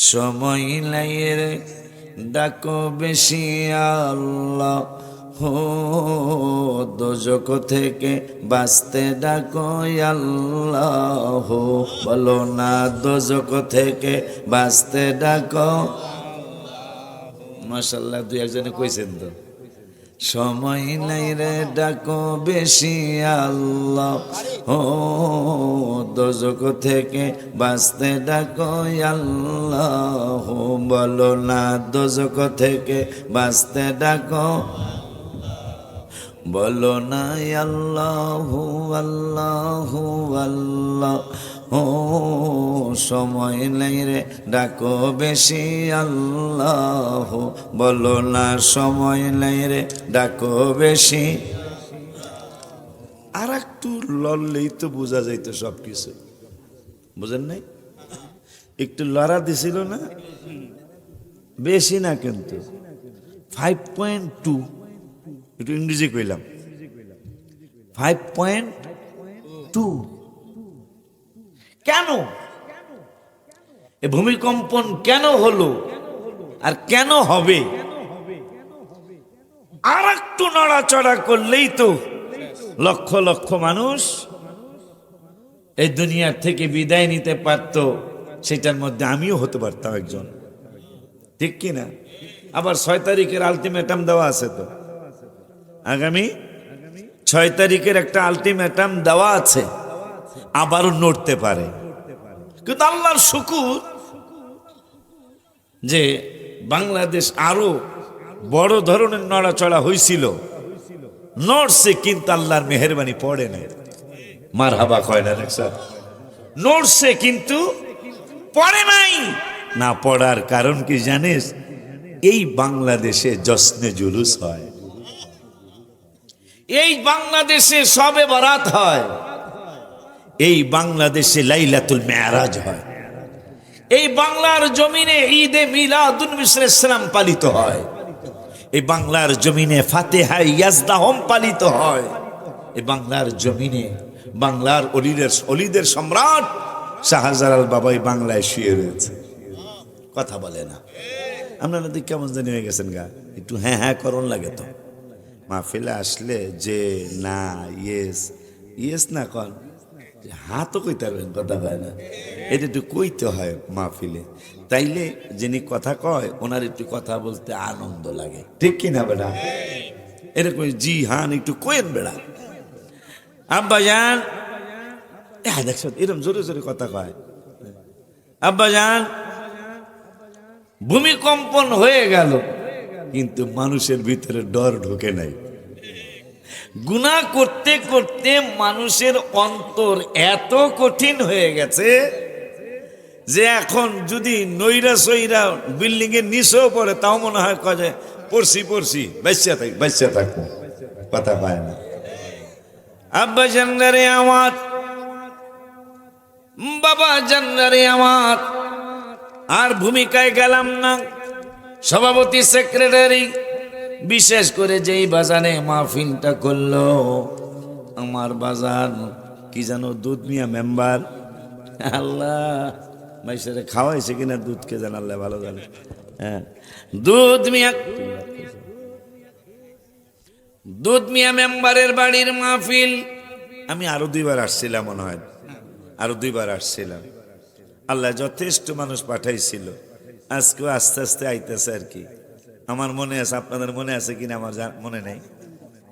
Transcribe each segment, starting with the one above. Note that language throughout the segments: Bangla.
সময় নাই রে ডাকো বেশি আল্লাহ হো, দোজখ থেকে বাঁচতে ডাকো আল্লাহ, বলো না দোজখ থেকে বাঁচতে ডাকো। মাশাআল্লাহ, দুই একজনে কইছেন তো। সময় নাই রে ডাকো বেশি আল্লাহ ও, দোজখ থেকে বাঁচতে ডাকো আল্লাহ, বলো না দোজখ থেকে বাঁচতে ডাকো, বলো না আল্লাহ আল্লাহ আল্লাহ ও, সময় নেই রে ডাকো বেশি আল্লাহ, বলো না সময় নেই রে ডাকো বেশি। আর একটু লড়লেই তো বোঝা যাইতো সব কিছু, বুঝেন নাই? একটু লড়া দিছিল না, বেশি না কিন্তু 5.2, একটু ইংরেজি কইলাম 5.2। কেন এ ভূমিকম্পন কেন হলো আর কেন হবে? আর একটু নড়াচড়া করলেই তো লক্ষ লক্ষ মানুষ এই দুনিয়ার থেকে বিদায় নিতে পারত, সেটার মধ্যে আমিও হতে পারতাম একজন, ঠিক কি না? আবার 6 তারিখের আলটিমেটাম দেওয়া আছে তো, আগামী 6 তারিখের একটা আলটিমেটাম দেওয়া আছে, আবারও নড়তে পারে। কিন্তু আল্লাহর শুকুর যে বাংলাদেশ আরো বড় ধরনের নড়াচড়া হয়েছিল, নড়ছে, কিন্তু আল্লাহর মেহেরবানি পড়ে নাই। মারহাবা কয় না স্যার? নড়ছে কিন্তু পড়ে নাই। না পড়ার কারণ কি জানিস? এই বাংলাদেশে জশ্নে জুলুস হয়, এই বাংলাদেশে শবে বরাত হয়, এই বাংলাদেশে লাইলাতুল মেরাজ হয়, এই বাংলার জমিনে ঈদে মিলাদুন নবী সাল্লাল্লাহু আলাইহি ওয়াসাল্লাম পালিত হয়, এই বাংলার জমিনে ফাতিহা ইয়াজদাহম পালিত হয়, এই বাংলার জমিনে বাংলার অলিদের সম্রাট শাহজালাল বাবাই বাংলায় শুয়ে রয়েছে, কথা বলে না। আপনারা তো কেমন জানি হয়ে গেছেন গা, একটু হ্যাঁ হ্যাঁ করণ লাগে তো মাহফিলে আসলে, যে না ইয়েস ইয়েস না কন, হাতও কইতে পারবেন, কথা হয় না, এটা একটু কইতে হয় মাহফিলে, তাইলে যিনি কথা কয় ওনার একটু কথা বলতে আনন্দ লাগে, ঠিক কিনা বেড়া? এরকম জি হান একটু কয়েন বেড়া। আব্বা জান, দেখছো এরকম জোরে জোরে কথা কয়। আব্বা জান, ভূমিকম্পন হয়ে গেল, কিন্তু মানুষের ভিতরে ডর ঢোকে নাই। গুনাহ করতে করতে মানুষের অন্তর এত কঠিন হয়ে গেছে যে এখন যদি নইরা সইরা বিল্ডিং এর নিচেও পড়ে তাও মনে হয় কয়ে পড়ছি বাচ্চা থাকবো, কথা পায় না। আব্বা জান্নারে আমার, বাবা জান্নারে আমার, আর ভূমিকায় গেলাম না। সভাপতি, সেক্রেটারি, বিশেষ করে যেই বাজানে মাহফিলটা করলো আমার বাজান কি জানো, দুধ মিয়া মেম্বার, আল্লাহ মাইসেরে খাওয়াইছে কিনা দুধকে জান আল্লাহ ভালো জানে। হ্যাঁ, দুধ মিয়া মেম্বারের বাড়ির মাহফিল আমি আরো 2বার আসছিলাম, মনে হয় আরো 2বার আসছিলাম। আল্লাহ যথেষ্ট মানুষ পাঠাইছিল, আজকেও আস্তে আস্তে আইতেছে আর কি। আমার মনে আছে, আপনাদের মনে আছে কিনা আমার মনে নেই।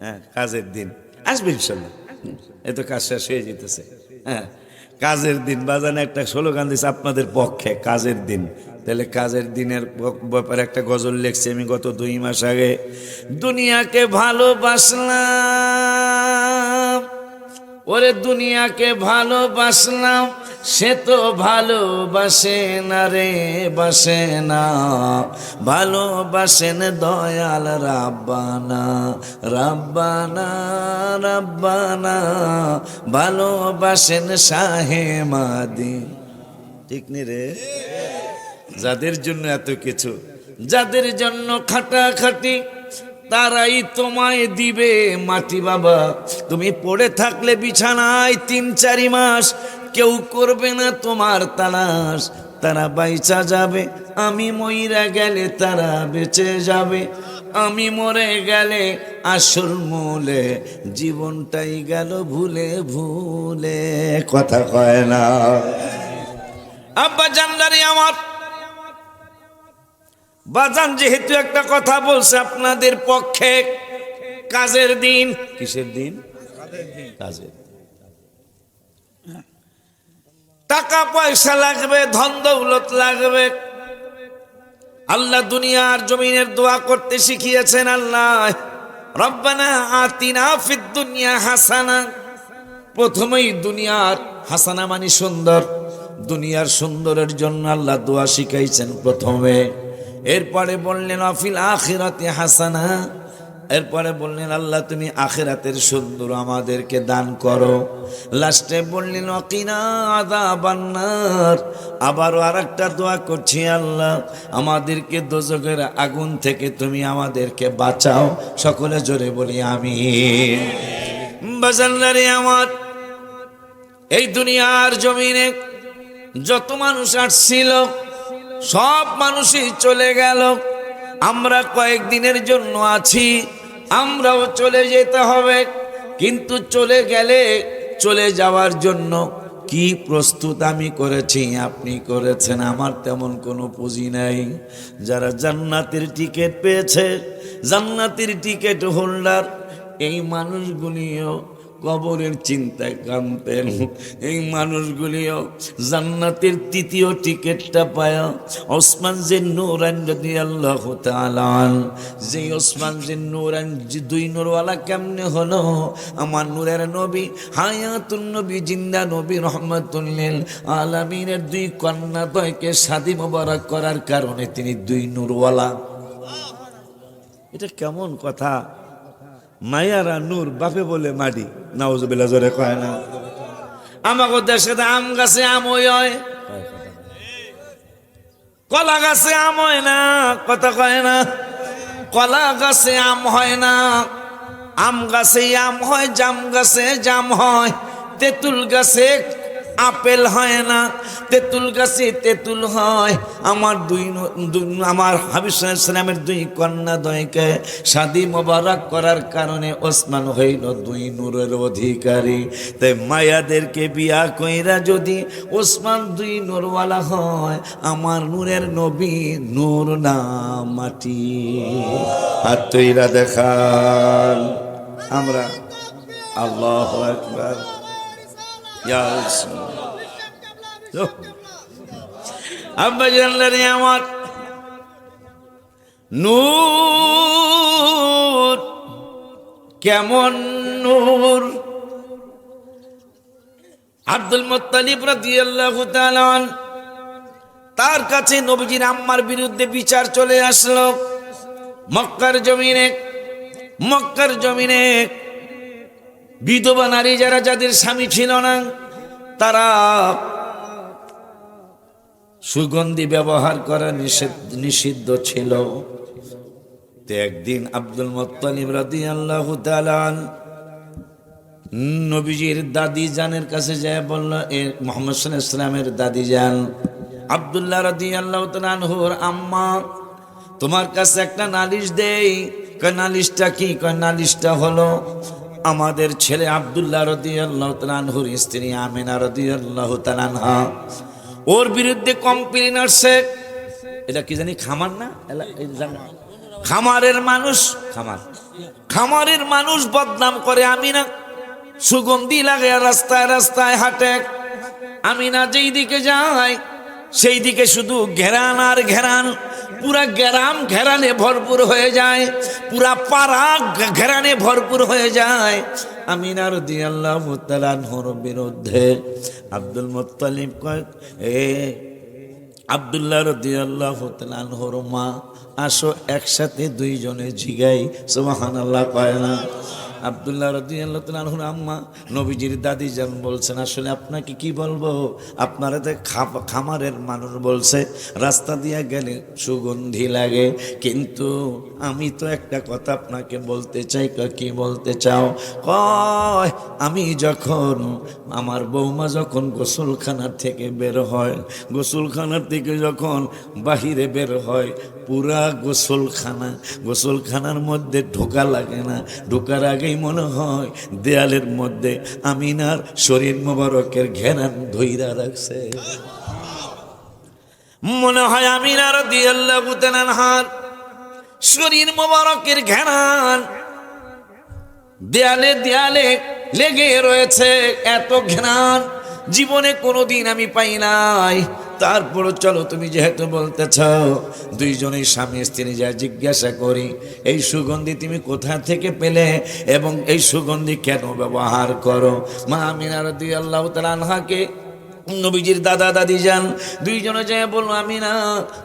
হ্যাঁ, কাজের দিন আসবে ইনশাল্লাহ, এত কাজ শেষ হয়ে যেতেছে। হ্যাঁ, কাজের দিন বাজানে একটা স্লোগান দিচ্ছে আপনাদের পক্ষে, কাজের দিন। তাহলে কাজের দিনের ব্যাপারে একটা গজল লিখছি আমি গত 2 মাস আগে। দুনিয়াকে ভালোবাসলাম, ওরে দুনিয়াকে ভালোবাসলাম, সে তো ভালোবাসে না রে, বাসে না, ভালোবাসেন দয়াল রাব্বানা, রাব্বানা রাব্বানা, ভালোবাসেন শাহে মাদি, ঠিক নি রে? যাদের জন্য এত কিছু, যাদের জন্য খাটাখাটি, তারাই তোমায় দিবে মাটি। বাবা, তুমি পড়ে থাকলে বিছানায় 3-4 মাস কেউ করবে না তোমার তালাশ, তারা বাইচা যাবে, আমি মইরা গেলে তারা বেঁচে যাবে, আমি মরে গেলে আসল মূলে জীবনটাই গেল ভুলে ভুলে। কথা কয় না আব্বা জানদারি আমার বাজান, যেহেতু একটা কথা বলছে আপনাদের পক্ষে, কাজের দিন। কিসের দিন? কাজের। টাকা পয়সা লাগবে, ধন দৌলত লাগবে। আল্লাহ দুনিয়ার জমিনের দোয়া করতে শিখিয়েছেন। আল্লাহ রব্বানা আতিনা ফিদ দুনিয়া হাসানা। প্রথমেই দুনিয়ার হাসানা মানে সুন্দর, দুনিয়ার সুন্দরের জন্য আল্লাহ দোয়া শিখাইছেন প্রথমে। এরপরে বললেন আফিল আখিরাতি হাসানা, এরপরে বললেন আল্লাহ তুমি আখিরাতের সুন্দর আমাদেরকে দান করো। লাস্টে বললেন ওয়াকিনা আযাবান্নার। আবারও আরেকটা দোয়া করছি, আল্লাহ আমাদেরকে দোজখের আগুন থেকে তুমি আমাদেরকে বাঁচাও। সকলে জোরে বলি আমিন। বাজানরে আমার, এই দুনিয়ার জমিনে যত মানুষ আসছিল সব মানুষই চলে গেল। আমরা কয়েকদিনের জন্য আছি, আমরাও চলে যেতে হবে। কিন্তু চলে গেলে চলে যাওয়ার জন্য কি প্রস্তুত আমি করেছি, আপনি করেছেন। আমার তেমন কোনো পুঁজি নাই। যারা জান্নাতের টিকিট পেয়েছে, জান্নাতের টিকিট হোল্ডার, এই মানুষগুলিও কবরের চিন্তায় কাঁদতেন। এই মানুষগুলিও জান্নাতের তৃতীয় টিকিটটা পায়। ওসমান জিন নূরান রাদিয়াল্লাহু তাআলা, যে ওসমান জিন নূরান, যে দুই নূরওয়ালা কেমনে হলো? আমার নূরের নবী, হায়াতুন নবী, জিন্দা নবী, রহমাতুল লিল আলামিনের দুই কন্যাদ্বয়কে শাদী মোবারক করার কারণে তিনি দুই নূরওয়ালা। এটা কেমন কথা? মায়ারা নূর, বাপে বলে মাটি। নাউজুবিল্লাহ, জোরে কয় না। আমাকে দেশে আম গাছে আম হয়, কলা গাছে আম হয় না। কথা কয় না। কলা গাছে আম হয় না, আম গাছে আম হয়, জাম গাছে জাম হয়। তেঁতুল গাছে আপেল হয় না, তেঁতুল গাছে তেঁতুল হয়। আমার আমার হাবিব সাল্লাল্লাহু আলাইহি ওয়াসাল্লামের দুই কন্যাদ্বয়কে শাদী মোবারক করার কারণে ওসমান হইল দুই নূরের অধিকারী। তাই মায়াদেরকে বিয়া কইরা যদি ওসমান দুই নূরওয়ালা হয়, আমার নূরের নবী নূর না মাটি। আর তৈরা দেখান আমরা। আল্লাহু আকবার। আব্বা জানলেন আমার নূর কেমন নূর। আব্দুল মুত্তালিব রাদিয়াল্লাহু তাআলা তার কাছে নবীজির আম্মার বিরুদ্ধে বিচার চলে আসলো। মক্কার জমিনে বিধবা নারী যারা, যাদের স্বামী ছিল না, তারা সুগন্ধি ব্যবহার করা নিষিদ্ধ ছিল। তো একদিন আব্দুল মুত্তালিব রাদিয়াল্লাহু তাআলা নবীজির দাদি জানের কাছে যায় বলল, এ মুহাম্মদ সাল্লাল্লাহু আলাইহি ওয়াসাল্লামের দাদি জান আব্দুল্লাহ রাদিয়াল্লাহু তাআলা আনহুর আম্মা, তোমার কাছে একটা নালিশ দেই। কয় নালিশটা কি? কয় নালিশটা হলো আমাদের ছেলে আব্দুল্লাহ রাদিয়াল্লাহু তাআলা আনহুর স্ত্রী আমিনা রাদিয়াল্লাহু তাআলা আনহা, ওর বিরুদ্ধে কমপ্লেইন আসছে। এটা কি জানি খামার না, খামারের মানুষ বদনাম করে। আমিনা সুগন্ধি লাগে, রাস্তায় রাস্তায় হাঁটে। আমিনা যেই দিকে যায় সেই দিকে শুধু ঘেরান আর ঘেরান। পুরা গ্রাম ঘেরানে ভরপুর হয়ে যায়, পুরা পাড়া ঘেরানে ভরপুর হয়ে যায়। আমিনা রাদিয়াল্লাহু তাআলা আনহুর বিরুদ্ধে আব্দুল মুত্তালিব কয়, এ আব্দুল্লাহ রাদিয়াল্লাহু তাআলা আনহুর মা, আসো একসাথে দুইজনে জিগাই। সুবহানাল্লাহ কয় না? আব্দুল্লাহ রাদিয়াল্লাহু তাআলা আনহুর আম্মা নবীজির দাদি যান বলছেন, আসলে আপনাকে কি বলবো, আপনারা তো খামারের মানুষ বলছে রাস্তা দিয়ে গেলে সুগন্ধি লাগে, কিন্তু আমি তো একটা কথা আপনাকে বলতে চাই। কি বলতে চাও? কয় আমি যখন আমার বৌমা যখন গোসলখানার থেকে বের হয়, গোসলখানার থেকে যখন বাহিরে বের হয়, পুরা গোসলখানার মধ্যে ঢোকা লাগে না, ঢোকার আগেই মনে হয় দেয়ালের মধ্যে আমিনার শরীর মোবারকের ঘেরান ধইরা রাখছে। মনে হয় আমিনা রাদিয়াল্লাহু তাআলা আনহার শরীর মোবারকের ঘেরান দেয়ালে দেয়ালে লেগে রয়েছে। এত ঘেরান জীবনে কোনোদিন আমি পাই নাই। তারপর চলো, তুমি যেহেতু বলতে চাও, দুইজনের স্বামী স্ত্রী যা জিজ্ঞাসা করি, এই সুগন্ধি তুমি কোথা থেকে পেলে এবং এই সুগন্ধি কেন ব্যবহার করো? মা আমিনা রাদিয়াল্লাহু তাআলা আনহাকে নবীজির দাদা দাদি যান দুইজনে যায় বলল, আমিনা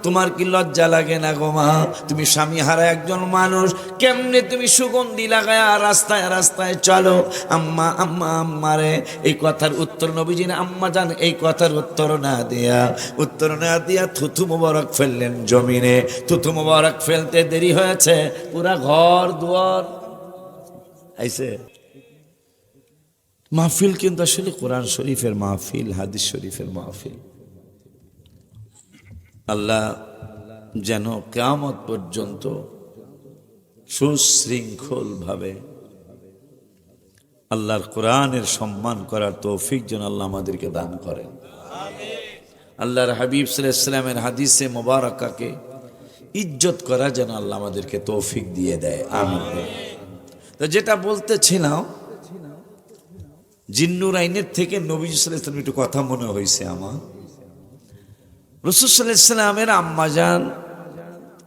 তোমার কি লজ্জা লাগে না গো মা? তুমি স্বামী হারা একজন মানুষ, কেমনে তুমি সুগন্ধি লাগায় রাস্তায় রাস্তায় চলো? আম্মা আম্মা আম্মারে এই কথার উত্তর নবীজির আম্মা যান এই কথার উত্তর না দিয়া থুথু মোবারক ফেললেন জমিনে। থুথু মোবারক ফেলতে দেরি হয়েছে, পুরা ঘর দুয়ার আইছে। মাহফিল কিন্তু আসলে কোরআন শরীফের মাহফিল, হাদিস শরীফের মাহফিল। আল্লাহ যেন কিয়ামত পর্যন্ত সুশৃঙ্খল ভাবে আল্লাহর কোরআনের সম্মান করার তৌফিক যেন আল্লাহ আমাদেরকে দান করেন। আল্লাহর হাবিব সাল্লাল্লাহু আলাইহি ওয়াসাল্লামের হাদিসে মোবারকাকে ইজ্জত করা যেন আল্লাহ আমাদেরকে তৌফিক দিয়ে দেয়, আমিন। তো যেটা বলতেছিলাম, জিন্নুর আইনের থেকে নবী সাল্লাল্লাহু আলাইহি ওয়াসাল্লাম একটু কথা মনে হয়েছে আমার। রাসূল সাল্লাল্লাহু আলাইহি ওয়াসাল্লামের আম্মাজান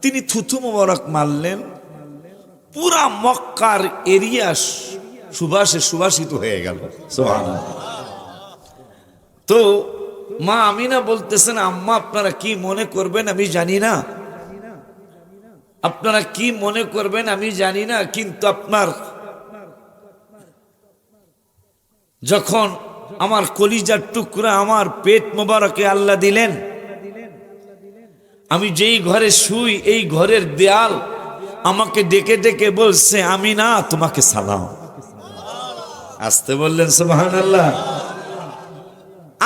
তিনি থুথু মোবারক মারলেন, পুরা মক্কার এরিয়া সুবাসিত হয়ে গেল। সুবহানাল্লাহ। তো মা আমিনা বলতেছেন, আম্মা আপনারা কি মনে করবেন আমি জানি না, আপনারা কি মনে করবেন আমি জানি না, কিন্তু আপনার যখন আমার কলিজার টুকরা আমার পেট মোবারকে আল্লাহ দিলেন, আমি যেই ঘরে শুই এই ঘরের দেয়াল আমাকে ডেকে ডেকে বলছে, আমিনা তোমাকে সালাম। আসতে বললেন সুবহানাল্লাহ।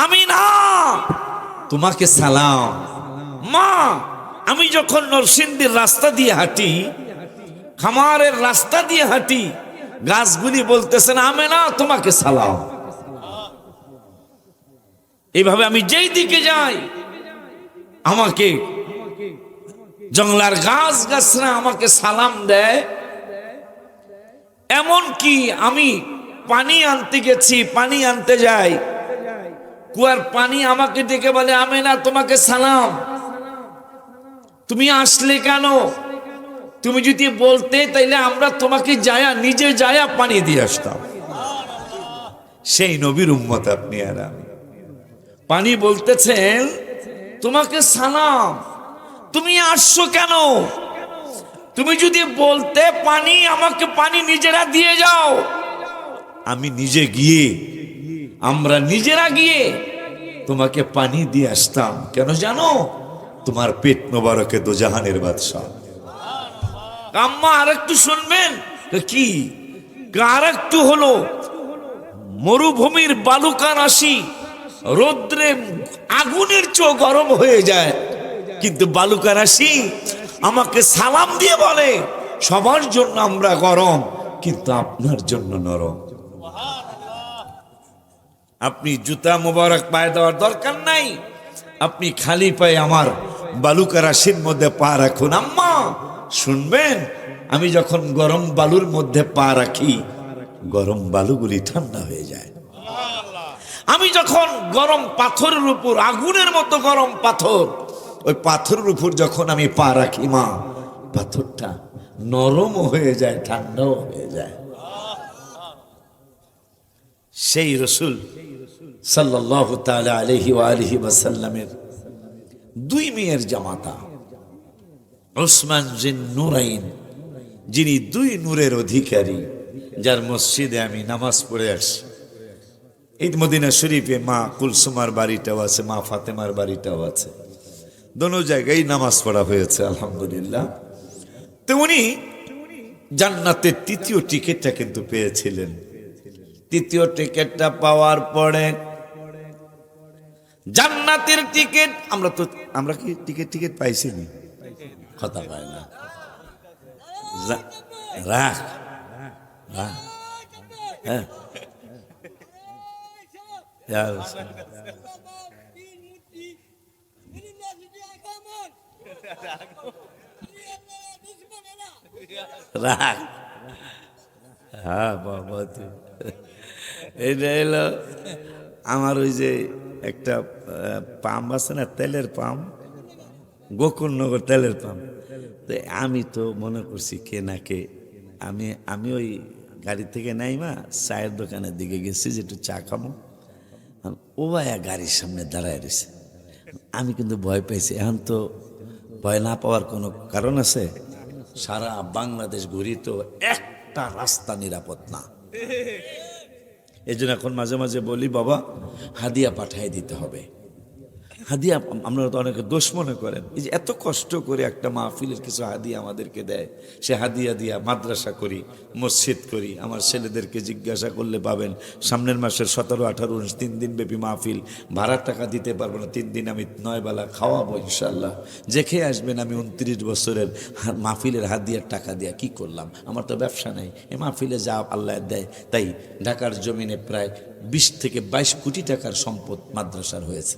আমিনা তোমাকে সালাম। মা আমি যখন নরসিংদীর রাস্তা দিয়ে হাঁটি, খামারের রাস্তা দিয়ে হাঁটি, গাছগুলি বলতেছেন, আমিনা তোমাকে সালাম। এইভাবে আমি যেই দিকে যাই আমাকে জঙ্গলার গাছ গাছরা আমাকে সালাম দেয়। এমন কি আমি পানি আনতে গেছি, পানি আনতে যাই, কুয়ার পানি আমাকে ডেকে বলে, আমিনা তোমাকে সালাম। তুমি আসলে কেন? তুমি যদি বলতে তাইলে আমরা তোমাকে নিজে যায়া পানি দিয়ে আসতাম। সেই নবীর উম্মত আপনি আর আমি। পানি বলতেছেন তোমাকে সালাম, তুমি আসছো কেন? তুমি যদি বলতে পানি আমাকে পানি নিজেরা দিয়ে যাও, আমি নিজে গিয়ে, আমরা নিজেরা গিয়ে তোমাকে পানি দিয়ে আসতাম। কেন জানো? তোমার পেট মোবারকে দোজাহানের বাদশা। আম্মা আরেকটু শুনবেন। কি আরেকটু হলো, মরুভূমির বালুকা রাশি রৌদ্রে আগুনের চেয়ে গরম হয়ে যায়, কিন্তু বালুকা রাশি আমাকে সালাম দিয়ে বলে, সবার জন্য আমরা গরম কিন্তু আপনার জন্য নরম। আপনি জুতা মোবারক পায়ে দেওয়ার দরকার নাই, আপনি খালি পায়ে আমার বালুকা রাশির মধ্যে পা রাখুন। আম্মা শুনবেন, আমি যখন গরম বালুর মধ্যে পা রাখি, গরম বালুগুলি ঠান্ডা হয়ে যায়। আমি যখন গরম পাথরের উপর, আগুনের মতো গরম পাথর, ওই পাথরের উপর যখন আমি পা রাখি, মা পাথরটা নরম হয়ে যায়, ঠান্ডাও হয়ে যায়। সেই রাসূল সাল্লাল্লাহু তাআলা আলাইহি ওয়া আলিহি ওয়াসাল্লামের দুই মেয়ের জামাতা উসমান জিন নূরাইন, যিনি দুই নূরের অধিকারী, যার মসজিদে আমি নামাজ পড়ে আসি। এই মদিনা শরীফে মা কুলসুমার বাড়িটাও আছে, মা ফাতেমার বাড়িটাও আছে, দোনো জায়গায় নামাজ পড়া হয়েছে আলহামদুলিল্লাহ। তো উনি জান্নাতের তৃতীয় টিকিটটা কিন্তু পেয়েছিলেন। তৃতীয় টিকিটটা পাওয়ার পরে জান্নাতের টিকিট, আমরা কি টিকিট পাইছি নি? কথা পাই না, রাখ হ্যাঁ রাখ, হ্যাঁ বাবা এটা এলো আমার ওই যে একটা পাম্প আছে না, তেলের পাম্প, গোকুলনগর তেলের পাম্প। তো আমি তো মনে করছি কে না কে, আমি ওই গাড়ি থেকে নাইমা চায়ের দোকানের দিকে গেছি যে একটু চা খাবো। ও ভাইয়া গাড়ির সামনে দাঁড়ায় রয়েছে। আমি কিন্তু ভয় পেয়েছি। এখন তো ভয় না পাওয়ার কোনো কারণ আছে? সারা বাংলাদেশ ঘুরি তো একটা রাস্তা নিরাপদ না। এই জন্য এখন মাঝে মাঝে বলি বাবা হাদিয়া পাঠাই দিতে হবে। হাদিয়া আপনারা তো অনেকে দোষ মনে করেন, এই যে এত কষ্ট করে একটা মাহফিলের কিছু হাদিয়া আমাদেরকে দেয়, সে হাদিয়া দিয়া মাদ্রাসা করি, মসজিদ করি। আমার ছেলেদেরকে জিজ্ঞাসা করলে পাবেন সামনের মাসের 17, 18, 19 3 দিন ব্যাপী মাহফিল, ভাড়ার টাকা দিতে পারবো না, 3 দিন আমি 9 বেলা খাওয়াবো ইনশাল্লাহ। যে খেয়ে আসবেন আমি 29 বছরের মাহফিলের হাদিয়ার টাকা দিয়া কি করলাম? আমার তো ব্যবসা নাই, এই মাহফিলে যা আল্লাহ দেয় তাই। ঢাকার জমিনে প্রায় 20 থেকে 22 কোটি টাকার সম্পদ মাদ্রাসার হয়েছে।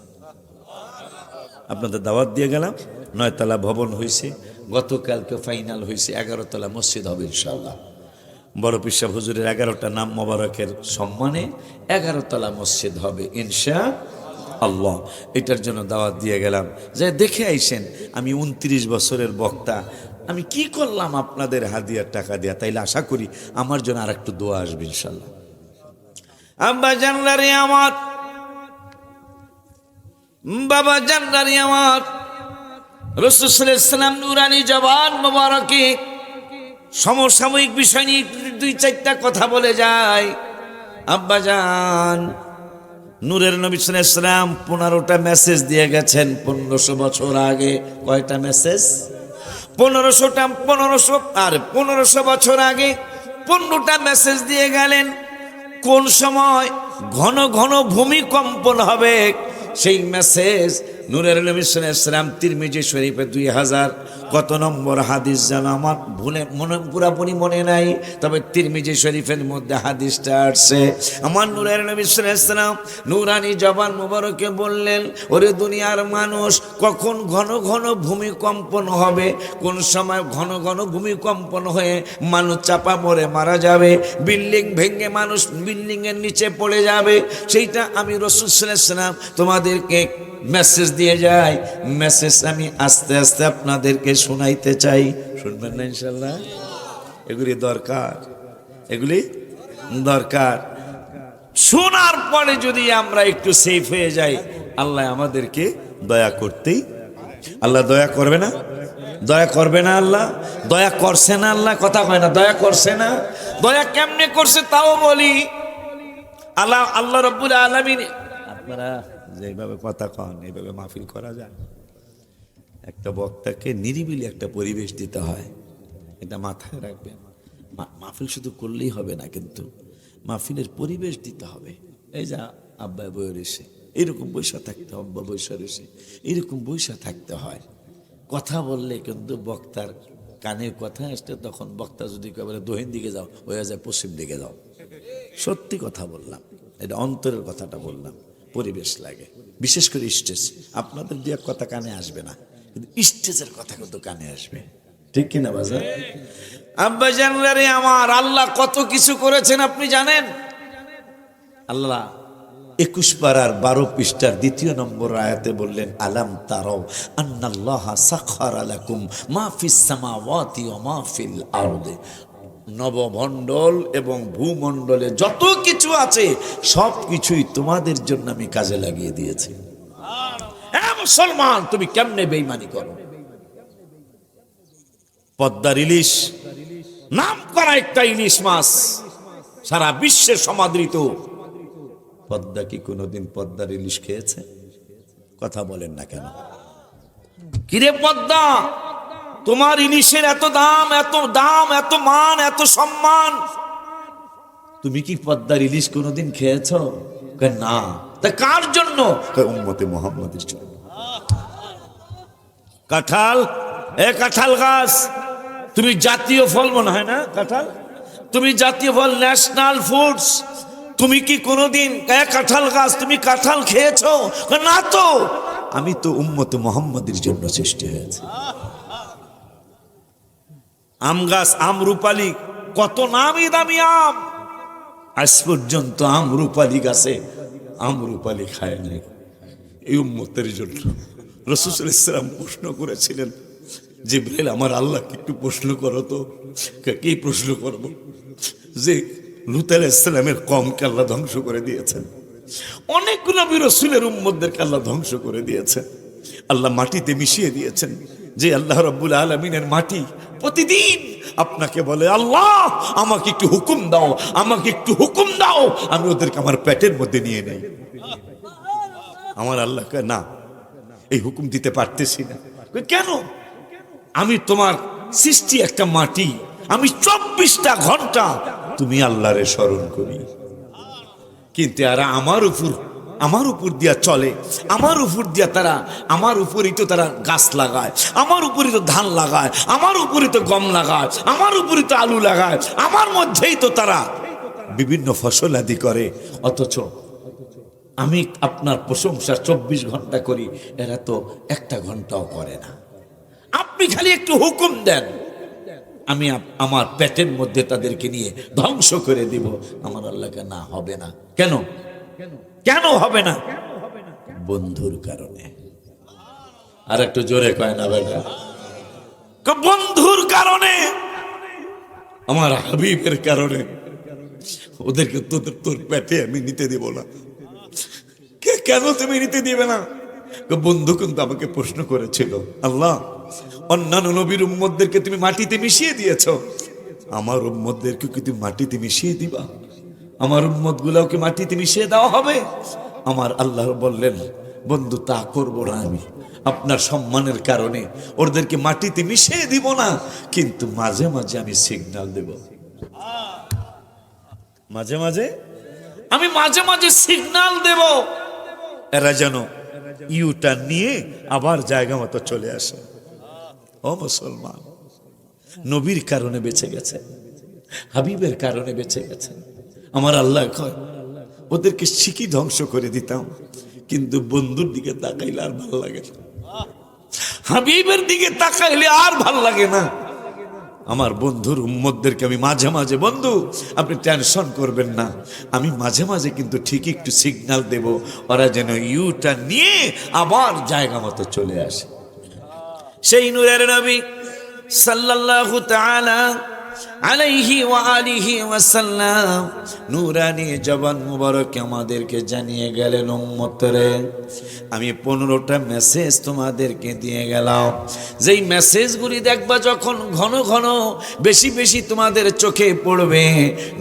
আপনাদের দাওয়াত দিয়ে গেলাম, 9 তলা ভবন হয়েছে, গতকালকে ফাইনাল হয়েছে, 11 তলা মসজিদ হবে ইনশাআল্লাহ। বড় পীর হুজুরের 11টা নাম মোবারকের সম্মানে 11 তলা মসজিদ হবে ইনশাআল্লাহ। এটার জন্য দাওয়াত দিয়ে গেলাম, যে দেখে আইসেন আমি 29 বছরের বক্তা, আমি কি করলাম আপনাদের হাদিয়ার টাকা দিয়া। তাইলে আশা করি আমার জন্য আর একটু দোয়া আসবে ইনশাআল্লাহ। আব্বা জানলারে আমার, বাবা জান্নারি আমার, রাসূল সাল্লাল্লাহু আলাইহি ওয়াসাল্লাম নূরানি জবান মোবারকে সমসাময়িক বিষয় নিয়ে 2-4টা কথা বলে যায়। আব্বা জান নূরের নবী সাল্লাল্লাহু আলাইহি ওয়াসাল্লাম 15টা মেসেজ দিয়ে গেছেন 1500 বছর আগে। কয়টা মেসেজ? 1500 বছর আগে 15টা মেসেজ দিয়ে গেলেন। কোন সময় ঘন ঘন ভূমিকম্পন হবে সেই মেসেজ নূরের নবী সাল্লাল্লাহু আলাইহি ওয়াসাল্লাম তিরমিজি শরীফে 2000 কত নম্বর হাদিস যেন আমার পুরাপুরি মনে নাই, তবে তিরমিজি শরীফের মধ্যে হাদিসটা আসছে। আমার নূরের নবী সাল্লাল্লাহু আলাইহি ওয়াসাল্লাম নূরানি জবান মোবারকে বললেন, ওরে দুনিয়ার মানুষ, কখন ঘন ঘন ভূমিকম্পন হবে, কোন সময় ঘন ঘন ভূমিকম্পন হয়ে মানুষ চাপা পড়ে মারা যাবে, বিল্ডিং ভেঙে মানুষ বিল্ডিংয়ের নিচে পড়ে যাবে, সেইটা আমি রাসূল সাল্লাল্লাহু আলাইহি ওয়াসাল্লাম তোমাদেরকে মেসেজ দিয়ে যায়। মেসেজ আমি আস্তে আস্তে আপনাদেরকে শোনাইতে চাই, শুনবেন না ইনশাল্লাহ? এগুলি দরকার। শোনার পরে যদি আমরা একটু সেফ হয়ে যাই, আল্লাহ আমাদেরকে দয়া করতেই, আল্লাহ দয়া করবে না? দয়া করবে না? আল্লাহ দয়া করছে না? আল্লাহ কথা কয় না, দয়া করছে না? দয়া কেমনে করছে তাও বলি। আল্লাহ রাব্বুল আলামিন, আপনারা যেভাবে কথা কন এইভাবে মাহফিল করা যায়? একটা বক্তাকে নিরিবিলি একটা পরিবেশ দিতে হয়, এটা মাথায় রাখবেন। মাহফিল শুধু করলেই হবে না, কিন্তু মাহফিলের পরিবেশ দিতে হবে। এই যা আব্বা বই রয়েছে, এরকম বৈশা থাকতে, আব্বা বৈশা রয়েছে, এরকম বৈশা থাকতে হয়। কথা বললে কিন্তু বক্তার কানে কথা আসতে, তখন বক্তা যদি একেবারে দক্ষিণ দিকে যাও হয়ে যায় পশ্চিম দিকে যাও। সত্যি কথা বললাম, এটা অন্তরের কথাটা বললাম। পরিবেশ লাগে, বিশেষ করে স্টেজ। আপনাদের দিয়ে কথা কানে আসবে না, কিন্তু স্টেজের কথা কিন্তু কানে আসবে, ঠিক কিনা বাজার? আব্বা জানলারে আমার, আল্লাহ কত কিছু করেছেন আপনি জানেন? আল্লাহ 21 পারার 12 পৃষ্ঠার 2 নম্বর আয়াতে বললেন, আলাম তারাও আন্নাল্লাহা সাখারা লাকুম মা ফিস সামাওয়াতি ওয়া মা ফিল আরদি। নবমণ্ডল এবং ভূমণ্ডলে যত কিছু আছে সব কিছুই তোমাদের জন্য আমি কাজে লাগিয়ে দিয়েছি। হ্যাঁ মুসলমান, তুমি কেমনে বেঈমানি করো? পদ্মার ইলিশ, নাম করা একটা ইলিশ মাছ, সারা বিশ্বে সমাদৃত। পদ্মা কি কোনোদিন পদ্মার ইলিশ খেয়েছে? কথা বলেন না কেন? কিরে পদ্মা, তোমার ইলিশের এত দাম, এত দাম, এত মান, এত সম্মান, তুমি কি পদ্মার ইলিশ কোনোদিন খেয়েছ? না। তা কার জন্য? উম্মতে মুহাম্মাদের জন্য। কাঁঠাল, কাঁঠাল গাছ তুমি জাতীয় ফল মনে হয় না কাঁঠাল? তুমি জাতীয় ফল, ন্যাশনাল ফুডস, তুমি কি কোনোদিন কাঁঠাল গাছ তুমি কাঁঠাল খেয়েছো? না তো। আমি তো উম্মতে মুহাম্মাদের জন্য সৃষ্টি হয়েছে। আম গাছ, আমরুপালি, কত নামি দামি আম, আজ পর্যন্ত আমরুপালি গাছে আমরুপালি খায় নাই। এই উম্মতের জন্য রাসূল সাল্লাল্লাহু আলাইহি ওয়াসাল্লাম প্রশ্ন করেছিলেন, জিবরাইল আমার আল্লাহকে একটু প্রশ্ন করো তো। কি প্রশ্ন করব? যে লূত আলাইহিস সালামের কওমকে আল্লাহ ধ্বংস করে দিয়েছেন, অনেক নবী রাসূলের উম্মতদেরকে আল্লাহ ধ্বংস করে দিয়েছেন, আল্লাহ মাটিতে মিশিয়ে দিয়েছেন। যে আল্লাহ রাব্বুল আলামিনের মাটি প্রতিদিন আপনাকে বলে, আল্লাহ আমাকে একটু হুকুম দাও, আমাকে একটু হুকুম দাও, আমি ওদেরকে আমার পেটের মধ্যে নিয়ে নেই। আমার আল্লাহকে না, এই হুকুম দিতে পারতেছি না। কেন? আমি তোমার সৃষ্টি একটা মাটি, আমি 24টা ঘন্টা তুমি আল্লাহরে স্মরণ করি, কিন্তু এরা আমার উপর দিয়া চলে, আমার উপর দিয়া তারা, আমার উপরই তো তারা গাছ লাগায়, আমার উপরই তো ধান লাগায়, আমার উপরই তো গম লাগায়, আমার উপরই তো আলু লাগায়, আমার মধ্যেই তো তারা বিভিন্ন ফসল আদি করে। অথচ আমি আপনার প্রশংসা 24 ঘন্টা করি, এরা তো 1টা ঘন্টাও করে না। আপনি খালি একটু হুকুম দেন, আমি আমার পেটের মধ্যে তাদেরকে নিয়ে ধ্বংস করে দিব। আমার আল্লাহকে না, হবে না। কেন? কেন হবে না? বন্ধুর কারণে। আর একটু জোরে কয় না বেটা? বন্ধুর কারণে, আমার হাবিবের কারণে ওদেরকে তোর পেটে আমি নিতে দেব না। কেন তুমি নিতে দিবে না? বন্ধু কিন্তু আমাকে প্রশ্ন করেছিল, আল্লাহ অন্যান্য নবীর উম্মতদেরকে তুমি মাটিতে মিশিয়ে দিয়েছো, আমার উম্মতদেরকে কি তুমি মাটিতে মিশিয়ে দিবা? আমার উম্মত গুলাকে মাটিতে মিশিয়ে দেওয়া হবে? আমার আল্লাহ বললেন, বন্ধু তা করবো না, আমি আপনার সম্মানের কারণে ওদেরকে মাটিতে মিশিয়ে দিব না, কিন্তু মাঝে মাঝে আমি সিগন্যাল দেব। মাঝে মাঝে আমি সিগন্যাল দেব, এরা যেন ইউটার্ন নিয়ে আবার জায়গা মতো চলে আসে। ও মুসলমান, নবীর কারণে বেঁচে গেছে, হাবিবের কারণে বেঁচে গেছে। আমার আল্লাহ কয়, ওদেরকে শিখি ধ্বংস করে দিতাম, কিন্তু বন্ধুর দিকে তাকাইলে আর ভাল লাগে না, হাবিবের দিকে তাকাইলে আর ভাল লাগে না। আমার বন্ধুর উম্মতদেরকে আমি মাঝে মাঝে, বন্ধু আপনি টেনশন করবেন না, আমি মাঝে মাঝে কিন্তু ঠিকই একটু সিগন্যাল দেব, ওরা যেন ইউটা নিয়ে আবার জায়গা মতো চলে আসে। সেই নূরের নবী সাল্লাল্লাহু তাআলা আলাইহি ওয়া আলিহি ওয়াসাল্লাম নূরানি জবান মুবারক আমাদেরকে জানিয়ে গেলেন, উম্মতরে আমি 15টা মেসেজ তোমাদেরকে দিয়ে গেলাম। যেই মেসেজগুলি দেখবা যখন ঘন ঘন বেশি বেশি তোমাদের চোখে পড়বে,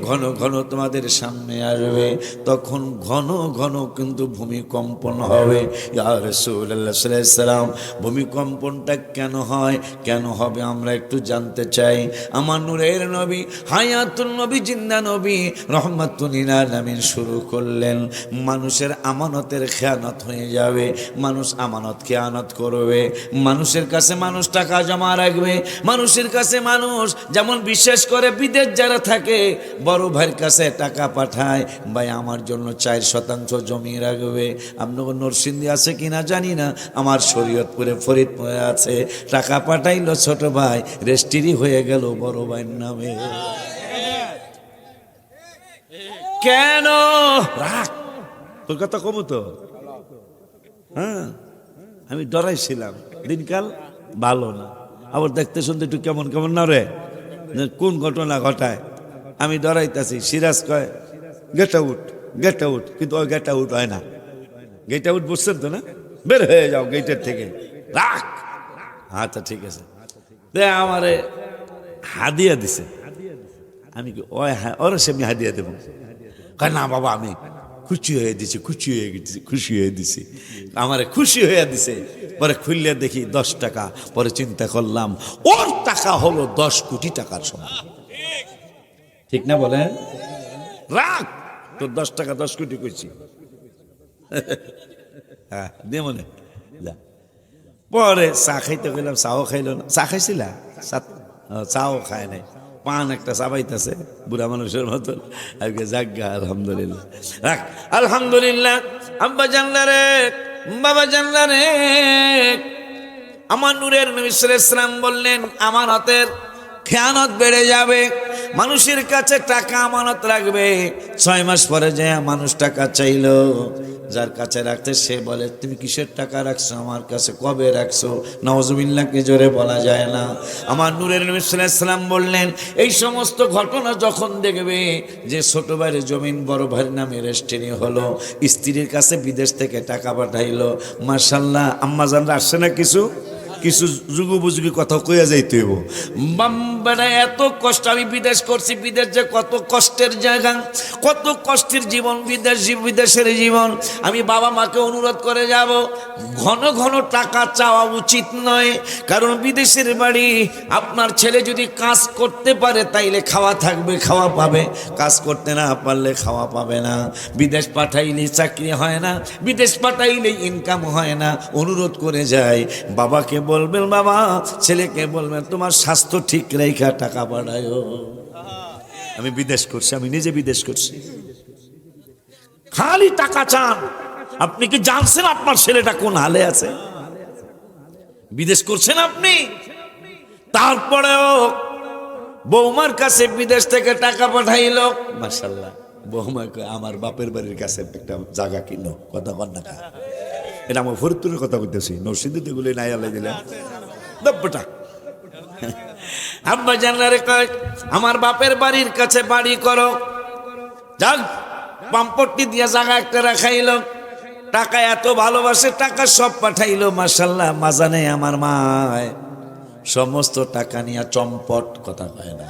ঘন ঘন তোমাদের সামনে আসবে, তখন ঘন ঘন কিন্তু ভূমিকম্পন হবে। ইয়া রাসূলুল্লাহ সাল্লাল্লাহু আলাইহি ওয়াসাল্লাম, ভূমিকম্পনটা কেন হয়, কেন হবে আমরা একটু জানতে চাই। আমার নূরের নবী, হায়াতুন নবী, জিন্দা নবী রহমাতুল লিল আলামিন শুরু করলেন, মানুষের আমানতের খেয়ানত হয়ে যাবে, মানুষ আমানত খেয়ানত করবে, মানুষের কাছে মানুষ টাকা জমা রাখবে, মানুষের কাছে মানুষ যেমন বিশ্বাস করে, বিদেশ যারা থাকে বড় ভাইয়ের কাছে টাকা পাঠায়, ভাই আমার জন্য 4% জমি রাখবে। আপনার নরসিংদী আছে কিনা জানি না, আমার শরীয়তপুরে ফরিদপুরে আছে, টাকা পাঠাইলো ছোট ভাই, রেজিস্ট্রি হয়ে গেল বড় ভাইয়ের নামে। কেন? রাখ, তোর কথা কমু তো। হ্যাঁ, আমি ডরাইছিলাম, দিনকাল ভালো না, আবার দেখতে শুনতে একটু কেমন কেমন না রে, কোন ঘটনা ঘটায় আমি ডরাইতেছি। সিরাজ কয় গেট আউট, গেট আউট, কিন্তু ওই গেট আউট হয় না। গেট আউট বুঝছেন তো না, বের হয়ে যাও গেটের থেকে, রাখ। আচ্ছা ঠিক আছে, আমারে হাদিয়া দিছে, আমি কি ওই হ্যাঁ ওর সেমনি হাদিয়া দেবো? কয় না বাবা আমি খুশি হয়ে দিছি, খুশি হয়ে গেছি, খুশি হয়ে দিছি। আমারে খুশি হয়ে দিছে। পরে খুললে দেখি 10 টাকা। পরে চিন্তা করলাম ওর টাকা হলো 10 কোটি টাকার সমান। ঠিক না বলেন? রাখ তোর 10 টাকা 10 কোটি কইছি। হ্যাঁ দে মনে যা। পরে চা খাইতে গেলাম, চাও খাইল না। চা খাইছিলা? চাও খায় নাই, পান একটা চাবাইতেছে বুড়া মানুষের মতন। আজকে জাগা আলহামদুলিল্লাহ, রাখ আলহামদুলিল্লাহ। আব্বা জানলা রে, বাবা জানলা রে, আমার নূরের নবী সাল্লাল্লাহু আলাইহি ওয়াসাল্লাম বললেন আমানতের খেয়ানত বেড়ে যাবে। মানুষের কাছে টাকা আমানত রাখবে, 6 মাস পরে যে মানুষ টাকা চাইলো, যার কাছে রাখতে সে বলে তুমি কিসের টাকা রাখছো আমার কাছে, কবে রাখছো? নাউজুবিল্লাহ, কি জোরে বলা যায় না। আমার নূরের নবী সাল্লাল্লাহু আলাইহি ওয়াসাল্লাম বললেন এই সমস্ত ঘটনা যখন দেখবে যে ছোট ভাইয়ের জমিন বড় ভাইয়ের নামে রেজিস্ট্রি হলো, স্ত্রীর কাছে বিদেশ থেকে টাকা পাঠাইলো, মাশাআল্লাহ আম্মাজানরা আসছে না, কিছু কিছু যুগোপযোগী কথা কইয়া যাইতে হইব। বাম্বারা এত কষ্ট, আমি বিদেশ করছি, বিদেশ যে কত কষ্টের জায়গা, কত কষ্টের জীবন, বিদেশের জীবন। আমি বাবা মাকে অনুরোধ করে যাব, ঘন ঘন টাকা চাওয়া উচিত নয়, কারণ বিদেশের বাড়ি। আপনার ছেলে যদি কাজ করতে পারে তাইলে খাওয়া থাকবে, খাওয়া পাবে, কাজ করতে না পারলে খাওয়া পাবে না। বিদেশ পাঠাইলে চাকরি হয় না, বিদেশ পাঠাইলে ইনকাম হয় না। অনুরোধ করে যায়, বাবাকে বলবেন, বাবা ছেলেকে বলবেন তোমার স্বাস্থ্য ঠিক রেখা টাকা পাঠায়ো। আমি বিদেশ করছি, আমি নিজে বিদেশ করছি, খালি টাকা চান। আপনি কি জানছেন আপনার ছেলেটা কোন হালে আছে? বিদেশ করছেন আপনি, তারপরেও বৌমার কাছে বিদেশ থেকে টাকা পাঠাইল, মাশাআল্লাহ। বৌমা আমার বাপের বাড়ির কাছে একটা জায়গা কিনো, কথা কন না। এটা আমার ফরিদপুরের কথা বলতেছি, নরসিংদীতে গুলো নাই আলাই দিলে দব্বটা। আব্বা জানলারে কয় আমার বাপের বাড়ির কাছে বাড়ি করো, যাক পাম্পট্টি দিয়া জায়গা একটা রাখাইল, টাকা এত ভালোবাসে, টাকা সব পাঠাইলো, মাশাআল্লাহ। মাজানে আমার মায় সমস্ত টাকা নিয়ে চম্পট, কথা কয় না,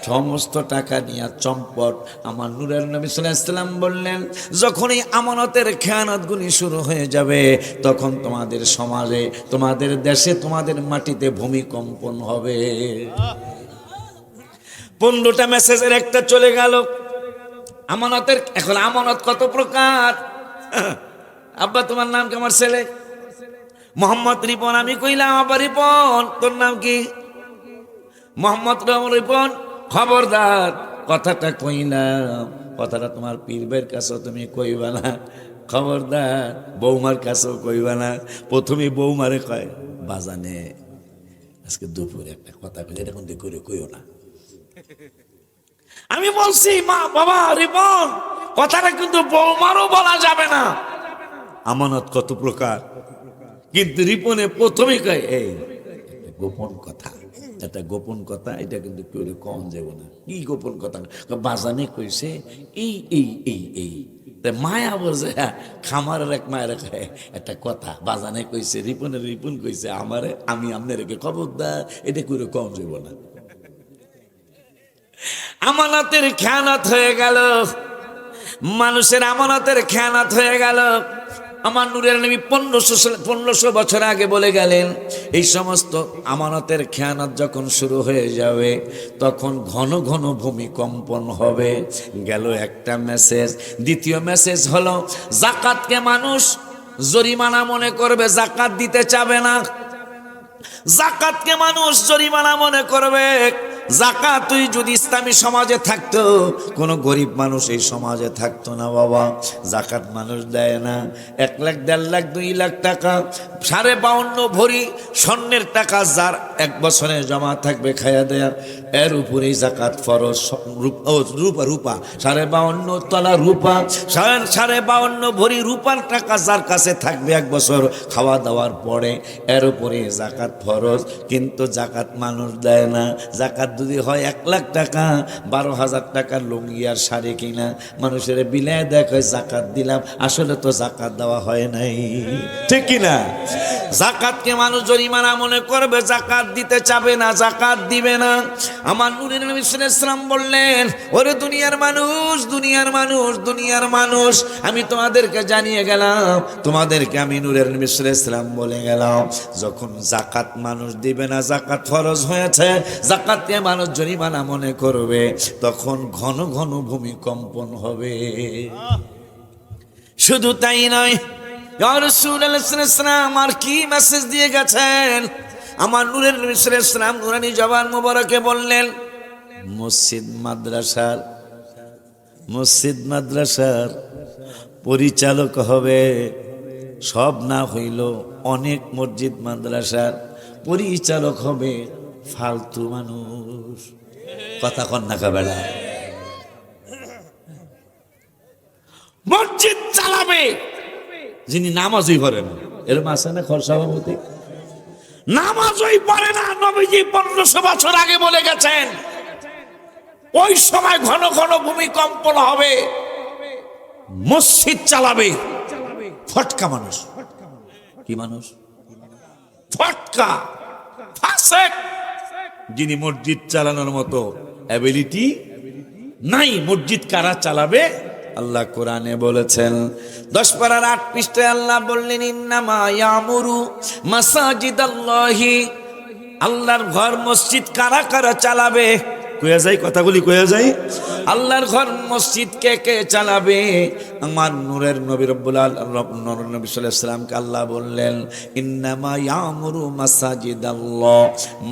সমস্ত টাকা নিয়ে চম্পট। আমার নূরের নবী সাল্লাল্লাহু আলাইহি ওয়াসাল্লাম বললেন যখনই আমানতের খেয়ানতগুলি শুরু হয়ে যাবে তখন তোমাদের সমাজে, তোমাদের দেশে, তোমাদের মাটিতে ভূমিকম্পন হবে। 15টা মেসেজের একটা চলে গেল আমানতের। এখন আমানত কত প্রকার? আব্বা তোমার নাম কি? আমার ছেলে মোহাম্মদ রিপন। আমি কইলাম আব্বা রিপন তোর নাম কি? মোহাম্মদ রিপন। খবরদার কথাটা কইলাম, কথাটা তোমার পীরবের কাছেও তুমি কইবা না, খবরদার বৌমার কাছেও কইবা না। প্রথমে বৌমারে কয় বাজানে আজকে দুপুরে একটা কথা কইলে এটা কিন্তু করে কইও না। আমি বলছি মা বাবা রিপন কথাটা কিন্তু বৌমারও বলা যাবে না। আমানত কত প্রকার, কিন্তু রিপনে প্রথমে কয় এই গোপন কথা, এটা গোপন কথা, এটা কিন্তু কেউ কম যাব না। কি গোপন কথা? বাজানে কইছে এই এই এই এই। মায়া বলছে খামারের এক মায়ের একটা কথা, বাজানে কইছে, রিপন কইছে আমারে, আমি আপনাকে খবরদার এটা করে কম যাব না। আমানতের খেয়ানত হয়ে গেল, মানুষের আমানতের খেয়ানত হয়ে গেল। আমার নূরের নবী 1500 বছর আগে বলে গেলেন এই সমস্ত আমানতের খেয়ানত যখন শুরু হয়ে যাবে তখন ঘন ঘন ভূমিকম্পন হবে। গেল একটা মেসেজ। দ্বিতীয় মেসেজ হলো যাকাতকে মানুষ জরিমানা মনে করবে, যাকাত দিতে চাবে না। যাকাতকে মানুষ জরিমানা মনে করবে। যাকাত তুই যদি ইসলামী সমাজে থাকতো, কোনো গরিব মানুষ এই সমাজে থাকতো না বাবা। যাকাত মানুষ দেয় না। 1 লাখ 1.5 লাখ 2 লাখ টাকা, 52.5 ভরি স্বর্ণের টাকা যার 1 বছরে জমা থাকবে খাইয়া দেয়া, এর উপরেই যাকাত ফরজ। রূপা 52.5 তলা রূপা, 52.5 ভরি রূপার টাকা যার কাছে থাকবে 1 বছর খাওয়া দাওয়ার পরে, এর উপরে যাকাত ফরজ। কিন্তু যাকাত মানুষ দেয় না। যাকাত যদি হয় 1,00,000 টাকা, 12,000 টাকার লুঙ্গি আর শাড়ি কিনা মানুষের বিলায় দেখে জাকাত দিলাম, আসলে তো জাকাত দেওয়া হয় নাই, ঠিক কিনা? জাকাতকে মানুষ জরিমানা মনে করবে, জাকাত দিতে চাবে না, জাকাত দিবে না। আমার নূরের নবী সাল্লাল্লাহু আলাইহি ওয়াসাল্লাম বললেন, ওরে দুনিয়ার মানুষ, দুনিয়ার মানুষ, দুনিয়ার মানুষ, আমি তোমাদেরকে জানিয়ে গেলাম, তোমাদেরকে আমি নূরের নবী সাল্লাল্লাহু আলাইহি ওয়াসাল্লাম বলে গেলাম, যখন জাকাত মানুষ দিবে না, জাকাত ফরজ হয়েছে, জাকাতকে মানুষ জরিমানা মনে করবে, তখন ঘন ঘন ভূমিকম্পন হবে। শুধু তাই নয়, ইয়া রাসূলুল্লাহ সাল্লাল্লাহু আলাইহি ওয়াসাল্লাম আর কি মেসেজ দিয়ে গেছেন? আমার নূরের নবী সাল্লাল্লাহু আলাইহি ওয়াসাল্লাম নুরানি জবান মোবারকে বললেন, মসজিদ মাদ্রাসার পরিচালক হবে, সব না হইল অনেক মসজিদ মাদ্রাসার পরিচালক হবে ফালতু মানুষ। কথা কন্যা কাবেলা, মসজিদ চালাবে যিনি নামাজই পড়ে না, এরকম আছে না? খর সভাপতি নামাজই পড়ে না, নবীজি 1500 বছর আগে বলে গেছেন, ওই সময় ঘন ঘন ভূমিকম্পন হবে, মসজিদ চালাবে ফটকা মানুষ। কি মানুষ? ফটকা, ফাসেক, যিনি মসজিদ চালানোর মতো অ্যাবিলিটি নাই। মসজিদ কারা চালাবে? আল্লাহ কোরআনে বলেছেন 10 পারার 8 পৃষ্ঠায় আল্লাহ বললেন, ইন্নামা ইয়ামুরু মাসাজিদাল্লাহি, আল্লাহর ঘর মসজিদ কারা কারা চালাবে? কয়া যায়, কথাগুলি কয়া যায়। আল্লাহর ঘর মসজিদ কে কে চালাবে? আমার নূরের নবী রব্বুল আলামিন নবী সাল্লাল্লাহু আলাইহি ওয়াসাল্লামকে আল্লাহ বললেন, ইন্নামা ইয়ামুরু মাসাজিদাল্লাহ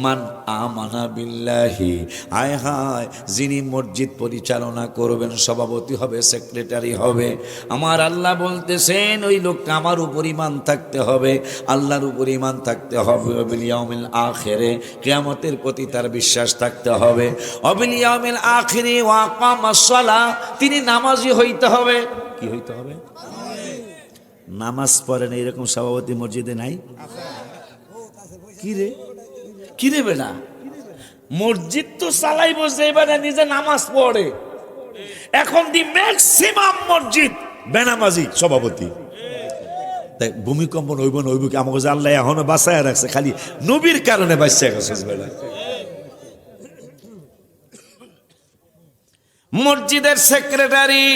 মান আমানা বিল্লাহি, আয় হায়, যিনি মসজিদ পরিচালনা করবেন, সভাপতি হবে, সেক্রেটারি হবে, আমার আল্লাহ বলতেছেন ওই লোকটা আমার উপর ঈমান থাকতে হবে, আল্লাহর উপর ঈমান থাকতে হবে, বিল ইয়াউমিল আখিরে, কিয়ামতের প্রতি তার বিশ্বাস থাকতে হবে, বিল ইয়াউমিল আখিরি ওয়া আকামাস সালাহ, তিনি নামাজি হইতে হবে। কি হইতে হবে? নামাজ পড়ে না এরকম সভাপতি মসজিদে নাই? কি রে বেটা, মসজিদ তো চালাইবো যে বেটা নিজে নামাজ পড়ে, এখন দি ম্যাক্সিমাম মসজিদ বেনামাজি সভাপতি। তাই ভূমিকম্পন হইব না হইব কি? আমাকে যে আল্লাহ এখনো বাঁচায় রাখছে, খালি নবীর কারণে বাঁচিয়ে গেছে বেটা। মসজিদের সেক্রেটারি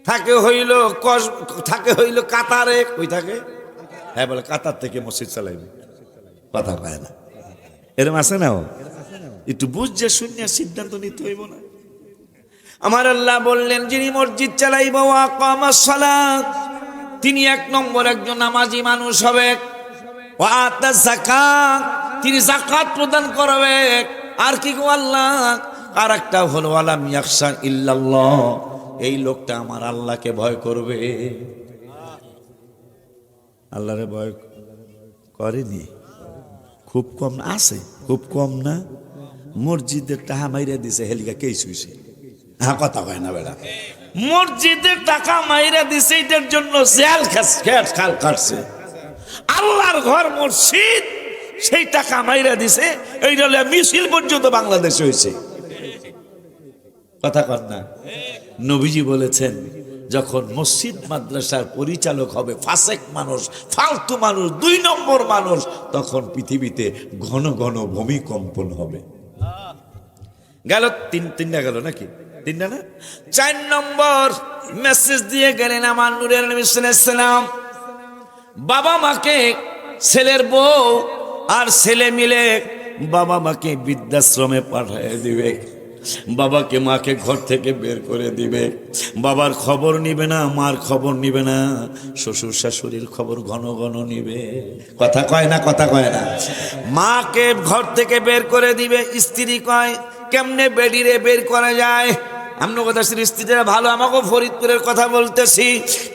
থাকে হইল কাতারে, কই থাকে? হ্যাঁ বলে কাতার থেকে মসজিদ চালাইবে, কথা পায় না, এরকম আছে না? একটু বুঝছে শুনে সিদ্ধান্ত নিতে হইব না? আমার আল্লাহ বললেন, যিনি মসজিদ চালাইব ওয়া আকামাস সালাত, তিনি 1 নম্বর একজন নামাজি মানুষ হবে, ওয়া আতা যাকাত, তিনি যাকাত প্রদান করবে, আর কি গো আল্লাহ, আর একটা হলো ওয়ালাম ইয়াখশা ইল্লাল্লাহ, এই লোকটা আমার আল্লাহকে ভয় করবে। আল্লাহরে ভয় করেনি, খুব কম আছে, খুব কম না? মসজিদের টাকা মাইরা দিছে, হেলিকা কে শুইছে? হ্যাঁ, কথা হয় না বেড়া। মসজিদের টাকা মাইরা দিছে, এটার জন্য জেল খাল কাটছে। আল্লাহর ঘর মসজিদ, সেই টাকা মাইরা দিছে, এইটা মিছিল পর্যন্ত বাংলাদেশে হয়েছে। কথা কর না? নবীজি বলেছেন, যখন মসজিদ মাদ্রাসার পরিচালক হবে ফাসেক মানুষ, ফালতু মানুষ, 2 নম্বর মানুষ, তখন পৃথিবীতে ঘন ঘন ভূমিকম্পন হবে। গেল তিনটা গেল নাকি? 3টা না? 4 নম্বর মেসেজ দিয়ে গেলেন আমার নূরের নবী সাল্লাল্লাহু আলাইহি ওয়াসাল্লাম, বাবা মাকে, ছেলের বউ আর ছেলে মিলে বাবা মাকে বৃদ্ধাশ্রমে পাঠিয়ে দিবে, বাবাকে মাকে ঘর থেকে বের করে দিবে, বাবার খবর নিবে না, মার খবর নিবে না, শ্বশুর শাশুড়ির খবর ঘন ঘন নিবে। কথা কয় না? কথা কয় না? মাকে ঘর থেকে বের করে দিবে। স্ত্রী কয়, কেমনে বেডিরে বের করা যায়? আমনো কথা স্ত্রীরা ভালো, আমাকে ফরিদপুরের কথা বলতেছি।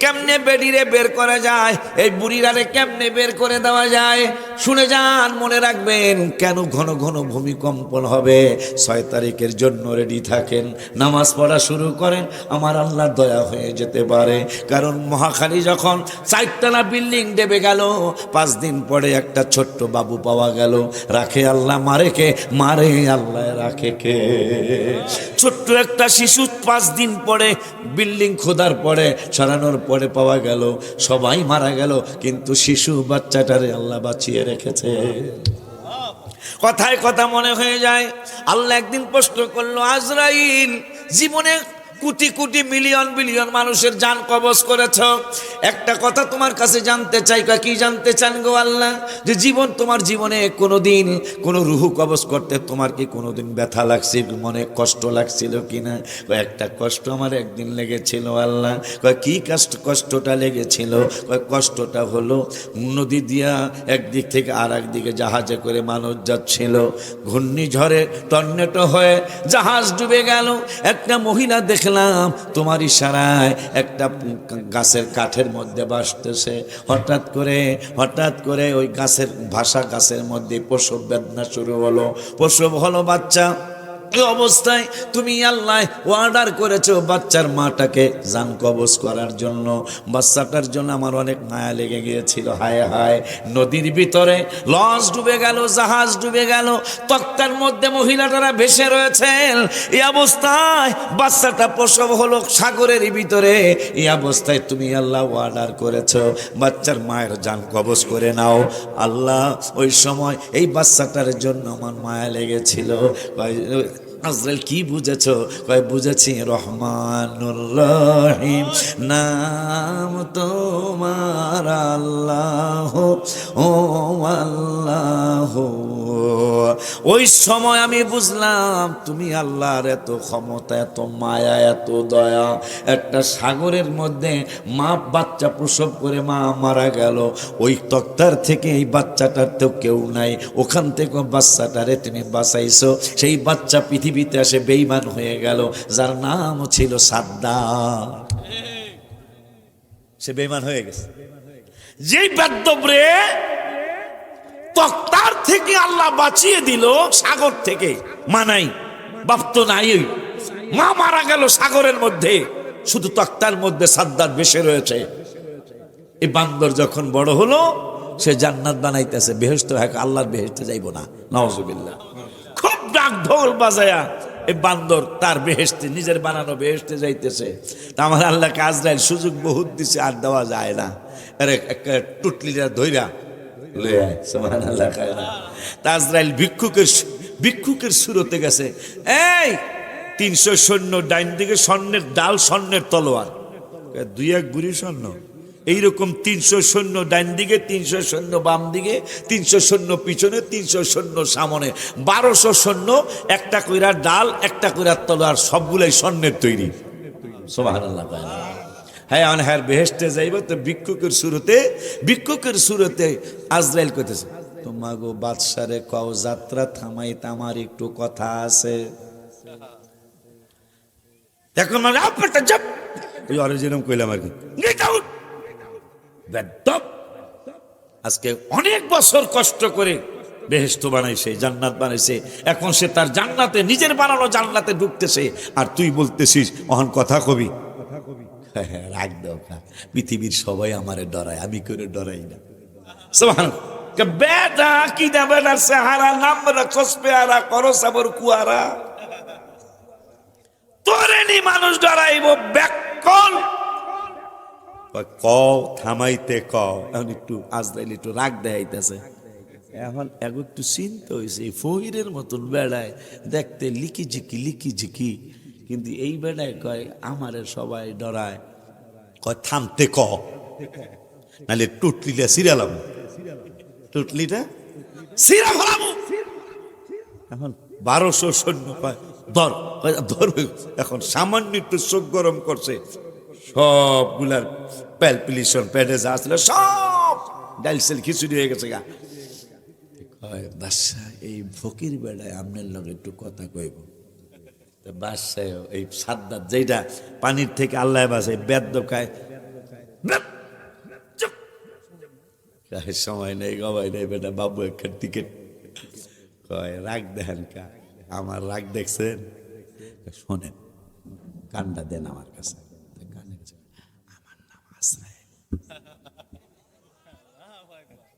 কেমনে বেডিরে বের করা যায়, এই বুড়িরারে কেমনে বের করে দেওয়া যায়, শুনে যান, মনে রাখবেন। কেন ঘন ঘন ভূমিকম্পন হবে, 6 তারিখের জন্য রেডি থাকেন, নামাজ পড়া শুরু করেন, আমার আল্লাহর দয়া হয়ে যেতে পারে। কারণ মহাখালী যখন 4তলা বিল্ডিং দেবে গেল, 5 দিন পরে একটা ছোট্ট বাবু পাওয়া গেল। রাখে আল্লাহ, মারে কে? মারে আল্লাহ, রাখে কে? ছোট্ট একটা শিশু 5 দিন পরে বিল্ডিং খোদার পরে সরানোর পরে পাওয়া গেল, সবাই মারা গেল, কিন্তু শিশু বাচ্চাটারে আল্লাহ বাঁচিয়ে রেখেছে। কথায় কথা মনে হয়ে যায়। আল্লাহ একদিন প্রশ্ন করলো, আজরাইল, জীবনে কোটি কোটি মিলিয়ন বিলিয়ন মানুষের জান কবজ করেছ, একটা কথা তোমার কাছে জানতে চাই। কি জানতে চান গো আল্লাহ? যে জীবন, তোমার জীবনে কোনোদিন কোনো রুহু কবজ করতে তোমার কি কোনোদিন ব্যথা লাগছে, মনে কষ্ট লাগছিল কিনা? একটা কষ্ট আমার একদিন লেগেছিল আল্লাহ। কি কষ্টটা লেগেছিল? কষ্টটা হলো, নদী দিয়া একদিক থেকে আর একদিকে জাহাজে করে মানুষ যাচ্ছিল, ঘূর্ণিঝড়ে টর্নেডো হয়ে জাহাজ ডুবে গেল। একটা মহিলা দেখলাম তোমার ইশারায় একটা গাছের কাঠের মধ্যে বাসতেছে। হঠাৎ করে ওই গাছের গাছের মধ্যে প্রসব বেদনা শুরু হলো, প্রসব হলো বাচ্চা। এই অবস্থায় তুমি আল্লাহ অর্ডার করেছো বাচ্চার মাটাকে জান কবজ করার জন্য। বাচ্চাটার জন্য আমার অনেক মায়া লেগে গিয়েছিল। হায় হায়, নদীর ভিতরে লঞ্চ ডুবে গেল, জাহাজ ডুবে গেল, তক্তার মধ্যে মহিলাটারা ভেসে রয়েছেন। এই অবস্থায় বাচ্চাটা প্রসব হলো সাগরের ভিতরে। এই অবস্থায় তুমি আল্লাহ অর্ডার করেছো বাচ্চার মায়ের জান কবজ করে নাও। আল্লাহ, ওই সময় এই বাচ্চাটার জন্য আমার মায়া লেগেছিল। আজরাইল, কি বুঝেছ? বুঝেছি, রহমানুর রহিম নাম তোমার আল্লাহ, ও আল্লাহ। ওই সময় আমি বুঝলাম তুমি আল্লাহর এত ক্ষমতা, এত মায়া, এত দয়া। একটা সাগরের মধ্যে মা বাচ্চা প্রসব করে মা মারা গেল, ওই তক্তার থেকে এই বাচ্চাটার তো কেউ নাই, ওখান থেকে বাচ্চাটারে তুমি বাঁচাইছো। সেই বাচ্চা পৃথিবীতে আসে বেঈমান হয়ে গেল, যার নাম ছিল সাদ্দাম। সে বেঈমান হয়ে গেছে। যেই বেদ্যবরে তক্তার থেকে আল্লাহ বাঁচিয়ে দিল, সাগর থেকে মানাই বাপ তো নাই, মা মারা গেল সাগরের মধ্যে, শুধু তক্তার মধ্যে সাদ্দাত বেশে রয়েছে। এই বান্দর যখন বড় হলো, সে জান্নাত বানাইতেছে, বেহেশতে, আল্লাহর বেহেশতে যাইব না, নাউজুবিল্লাহ। খুব ডাক ঢোল বাজায়া এই বান্দর তার বেহেশতে, নিজের বানানো বেহেশতে যাইতেছে। তা আমার আল্লাহকে আজরাইল সুযোগ বহুত দিছে, আর দেওয়া যায় না। আরে একটা টুটলিটা ধইরা সুবহানাল্লাহ। আজরাইল ভিক্ষুকের সুরতে গেছে। এই 300 সৈন্য ডাইন দিকে, স্বর্ণের ডাল, স্বর্ণের তলোয়ার, 2-1 বুড়ি স্বর্ণ। এইরকম 300 সৈন্য ডাইন দিকে, 300 সৈন্য বাম দিকে, 300 সৈন্য পিছনে, 300 সৈন্য সামনে, 1200 সৈন্য, একটা কইরা ডাল, একটা কইরা তলোয়ার, সবগুলাই স্বর্ণের তৈরি। সুবহানাল্লাহ। হ্যাঁ, হ্যাঁ, বেহেশতে যাইব তো ভিক্ষুকের সুরতে আজরাইল কইতেছে, তোমাগো বাদশারে কও যাত্রা থামাইতে আমার একটু কথা আছে। এখন মানে আপনারটা যাব, ওই অরিজিনাল কইলাম আর কি। আজকে অনেক বছর কষ্ট করে বেহেশত বানাইছে, জান্নাত বানাইছে, এখন সে তার জান্নাতে, নিজের বানানো জান্নাতে ঢুকতেছে, আর তুই বলতেছিস অহন কথা কবি। রাগ দাও, পৃথিবীর সবাই আমারে ডরায়, আমি করে ডরাই না। বেটা কি দেবে না, সেহারা নাম রাখস পেয়ারা, করো সাবর কুয়ারা, তোরে নি মানুষ ডরাইব ব্যাকল। কও থামাইতে কও। এখন একটু আজরাইল একটু রাগ দেখাইতেছে। এখন একটু চিন্তা হয়েছে, ফকিরের মতন বেড়ায় দেখতে লিকি ঝিকি, কিন্তু এই বেড়ায় কয় আমারে সবাই ডরায়, কয় থামতে ক, নাহলে টুটলিটা সিরালাম, টুটলিটা সিরা ফেলাম। এখন 1200 সৈন্য কয় ধর। এখন সামান্য একটু চোখ গরম করছে, সবগুলার প্যালপিলেশন, প্যাডে যা আসলে সব ডাইলসেল খিচুড়ি হয়ে গেছে গা। বাদশা, এই ফকির বেড়ায় আপনার লগে একটু কথা কইব। বাসায় এই সাদ্দাত যেটা পানির থেকে আল্লাহ বাসে বেদ খায়, সময় নেই গবাই নেই বেটা, বাবু একটা টিকিট কয় রাগ দেখেন কা, আমার রাগ দেখছেন, শোনেন কানটা দেন আমার কাছে,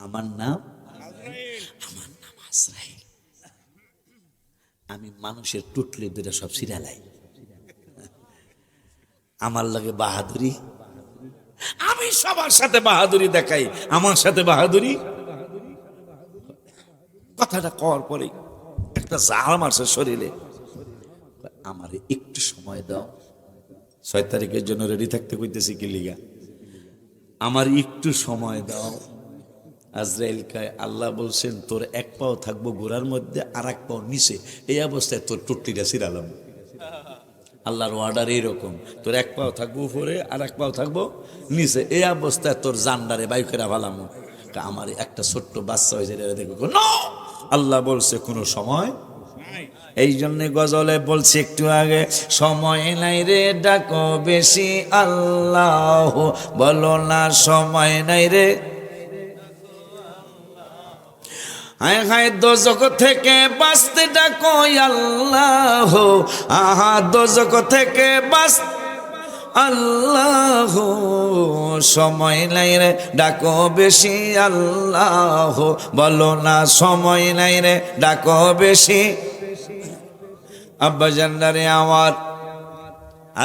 আমার নাম আজরাইল, আমার নাম আজরাইল, আমি মানুষের টুটলে দুটা সব সিরালাই, আমার লাগে বাহাদুরি, আমি সবার সাথে বাহাদুরি দেখাই, আমার সাথে বাহাদুরি। কথাটা কওয়ার পরে একটা জাল মারছে শরীরে, আমার একটু সময় দাও, 6 তারিখের জন্য রেডি থাকতে কইতেছি কি লিগা, আমার একটু সময় দাও। আজরাইল কয় আল্লাহ বলছেন তোর এক পাও থাকবো গোড়ার মধ্যে আর এক পাও নিচে, এই অবস্থায় তোর টুটলিটা ছিড়ালাম। আল্লাহর অর্ডার এইরকম, তোর এক পাও থাকবো উপরে আর এক পাও থাকবো নিচে, এই অবস্থায় তোর জান্ডারে বাইকেরা ভালামো। আমার একটা ছোট্ট বাচ্চা হয়েছে দেখো, আল্লাহ বলছে কোনো সময়, এই জন্য গজলে বলছে একটু আগে, সময় নাই রে ডাকো বেশি আল্লাহ, বলো না সময় নাই রে, হায় হায় দোজক থেকে বাঁচতে ডাকো আল্লাহ, আহা দোজক থেকে বাঁচতে আল্লাহ, সময় নাই রে ডাকো বেশি আল্লাহ, বলো না সময় নাই রে ডাকো বেশি। আব্বা জান্নারে আমার,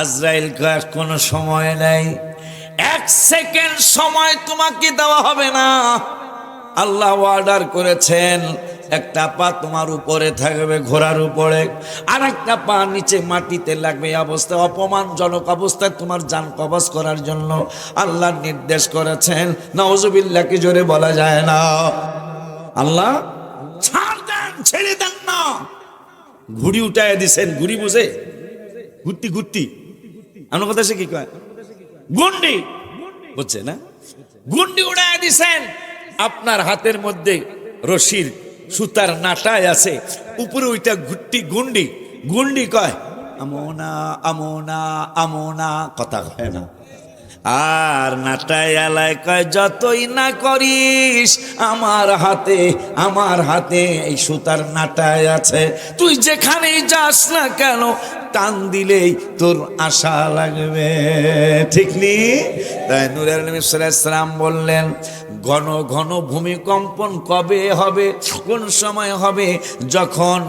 আজরাইল কয় কোনো সময় নাই, 1 সেকেন্ড সময় তোমাকে দেওয়া হবে না। আল্লাহ অর্ডার করেছেন একটা পা তোমার উপরে থাকবে ঘোড়ার উপরে, আর একটা পা নিচে মাটিতে লাগবে, অবস্থা অপমানজনক অবস্থায় তোমার জান কবজ করার জন্য আল্লাহ নির্দেশ করেছেন। নাউজুবিল্লাহ কি জোরে বলা যায় না? আল্লাহ ছাড় দেন, ছেড়ে দেন না। ঘুড়ি উঠায় দিছেন, ঘুড়ি বুঝে ঘুরতি ঘুরতি, আমার কথা সে কি কয় গুন্ডি বুঝছে না, গুন্ডি উঠায় দিছেন। আপনার হাতের মধ্যে রশির সুতার নাটায় আছে, উপরে ওইটা ঘুরতি গুন্ডি, গুন্ডি কয় আমোনা আমোনা আমোনা, কথা কয় না। আর নাটায় আলায় কয় যতই না করিস আমার হাতে এই সুতার নাটায় আছে, তুই যেখানেই যাস না কেন টান দিলেই তোর আশা লাগবে, ঠিক নি? তাই নূরে আলম সাল্লাল্লাহু আলাইহি সাল্লাম বললেন ঘন ঘন ভূমিকম্পন কবে হবে, কোন সময় হবে? যখন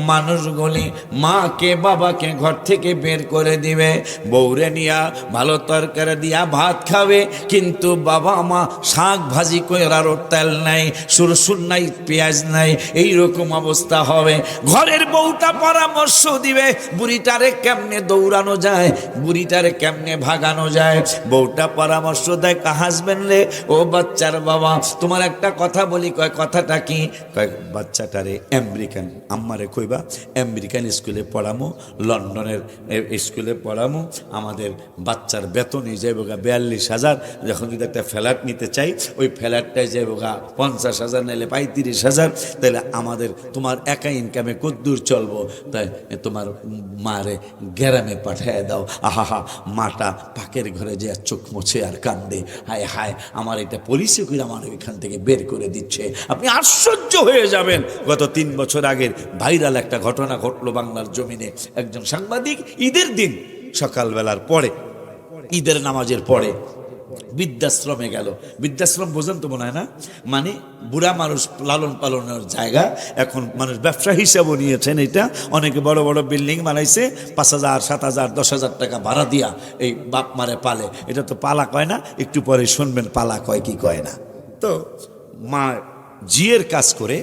মানুষগুলি মাকে বাবাকে ঘর থেকে বের করে দিবে, বউরে নিয়া ভালো তরকারি দিয়া ভাত খাবে, কিন্তু বাবা মা শাক ভাজি করার তেল নাই, সুরসুর নাই, পেঁয়াজ নাই, এইরকম অবস্থা হবে। ঘরের বউটা পরামর্শ দিবে বুড়িটারে কেমনে দৌড়ানো যায়, বুড়িটারে কেমনে ভাগানো যায়। বউটা পরামর্শ দেয় হাজবেন্ড রে, ও বাচ্চার বাবা তোমার একটা কথা বলি। কয় কথাটা কি? কয় বাচ্চাটারে আমেরিকান আম্মারে কইবা আমেরিকান স্কুলে পড়ামো, লন্ডনের স্কুলে পড়ামো, আমাদের বাচ্চার বেতনই যাইব গা 42,000, যখন যদি একটা ফ্ল্যাট নিতে চাই ওই ফ্ল্যাটটাই যাইব গা 50,000 নাইলে 35,000, তাহলে আমাদের তোমার একা ইনকামে কদ্দূর চলবো, তাই তোমার মারে গ্রামে পাঠায় দাও। আহা, মাটা পাকের ঘরে যে চোখ মুছে আর কান্দে, হায় হায় আমার এটা পলিসি করে আমার ওইখান থেকে বের করে দিচ্ছে। আপনি আশ্চর্য হয়ে যাবেন। গত 3 বছর আগের ভাইরাল একটা ঘটনা ঘটলো বাংলার জমিনে। একজন সাংবাদিক ঈদের দিন সকালবেলার পরে, ঈদের নামাজের পরে বৃদ্ধাশ্রমে গেল। বৃদ্ধাশ্রম বোঝেন তো মনে হয় না, মানে বুড়া মানুষ লালন পালনের জায়গা। এখন মানুষ ব্যবসা হিসাবও নিয়েছেন এটা, অনেকে বড় বড় বিল্ডিং বানাইছে, 5,000 7,000 10,000 টাকা ভাড়া দিয়া এই বাপ মারে পালে। এটা তো পালা কয় না, একটু পরে শুনবেন পালা কয় কি কয় না। তো মা জিয়ের কাজ করে,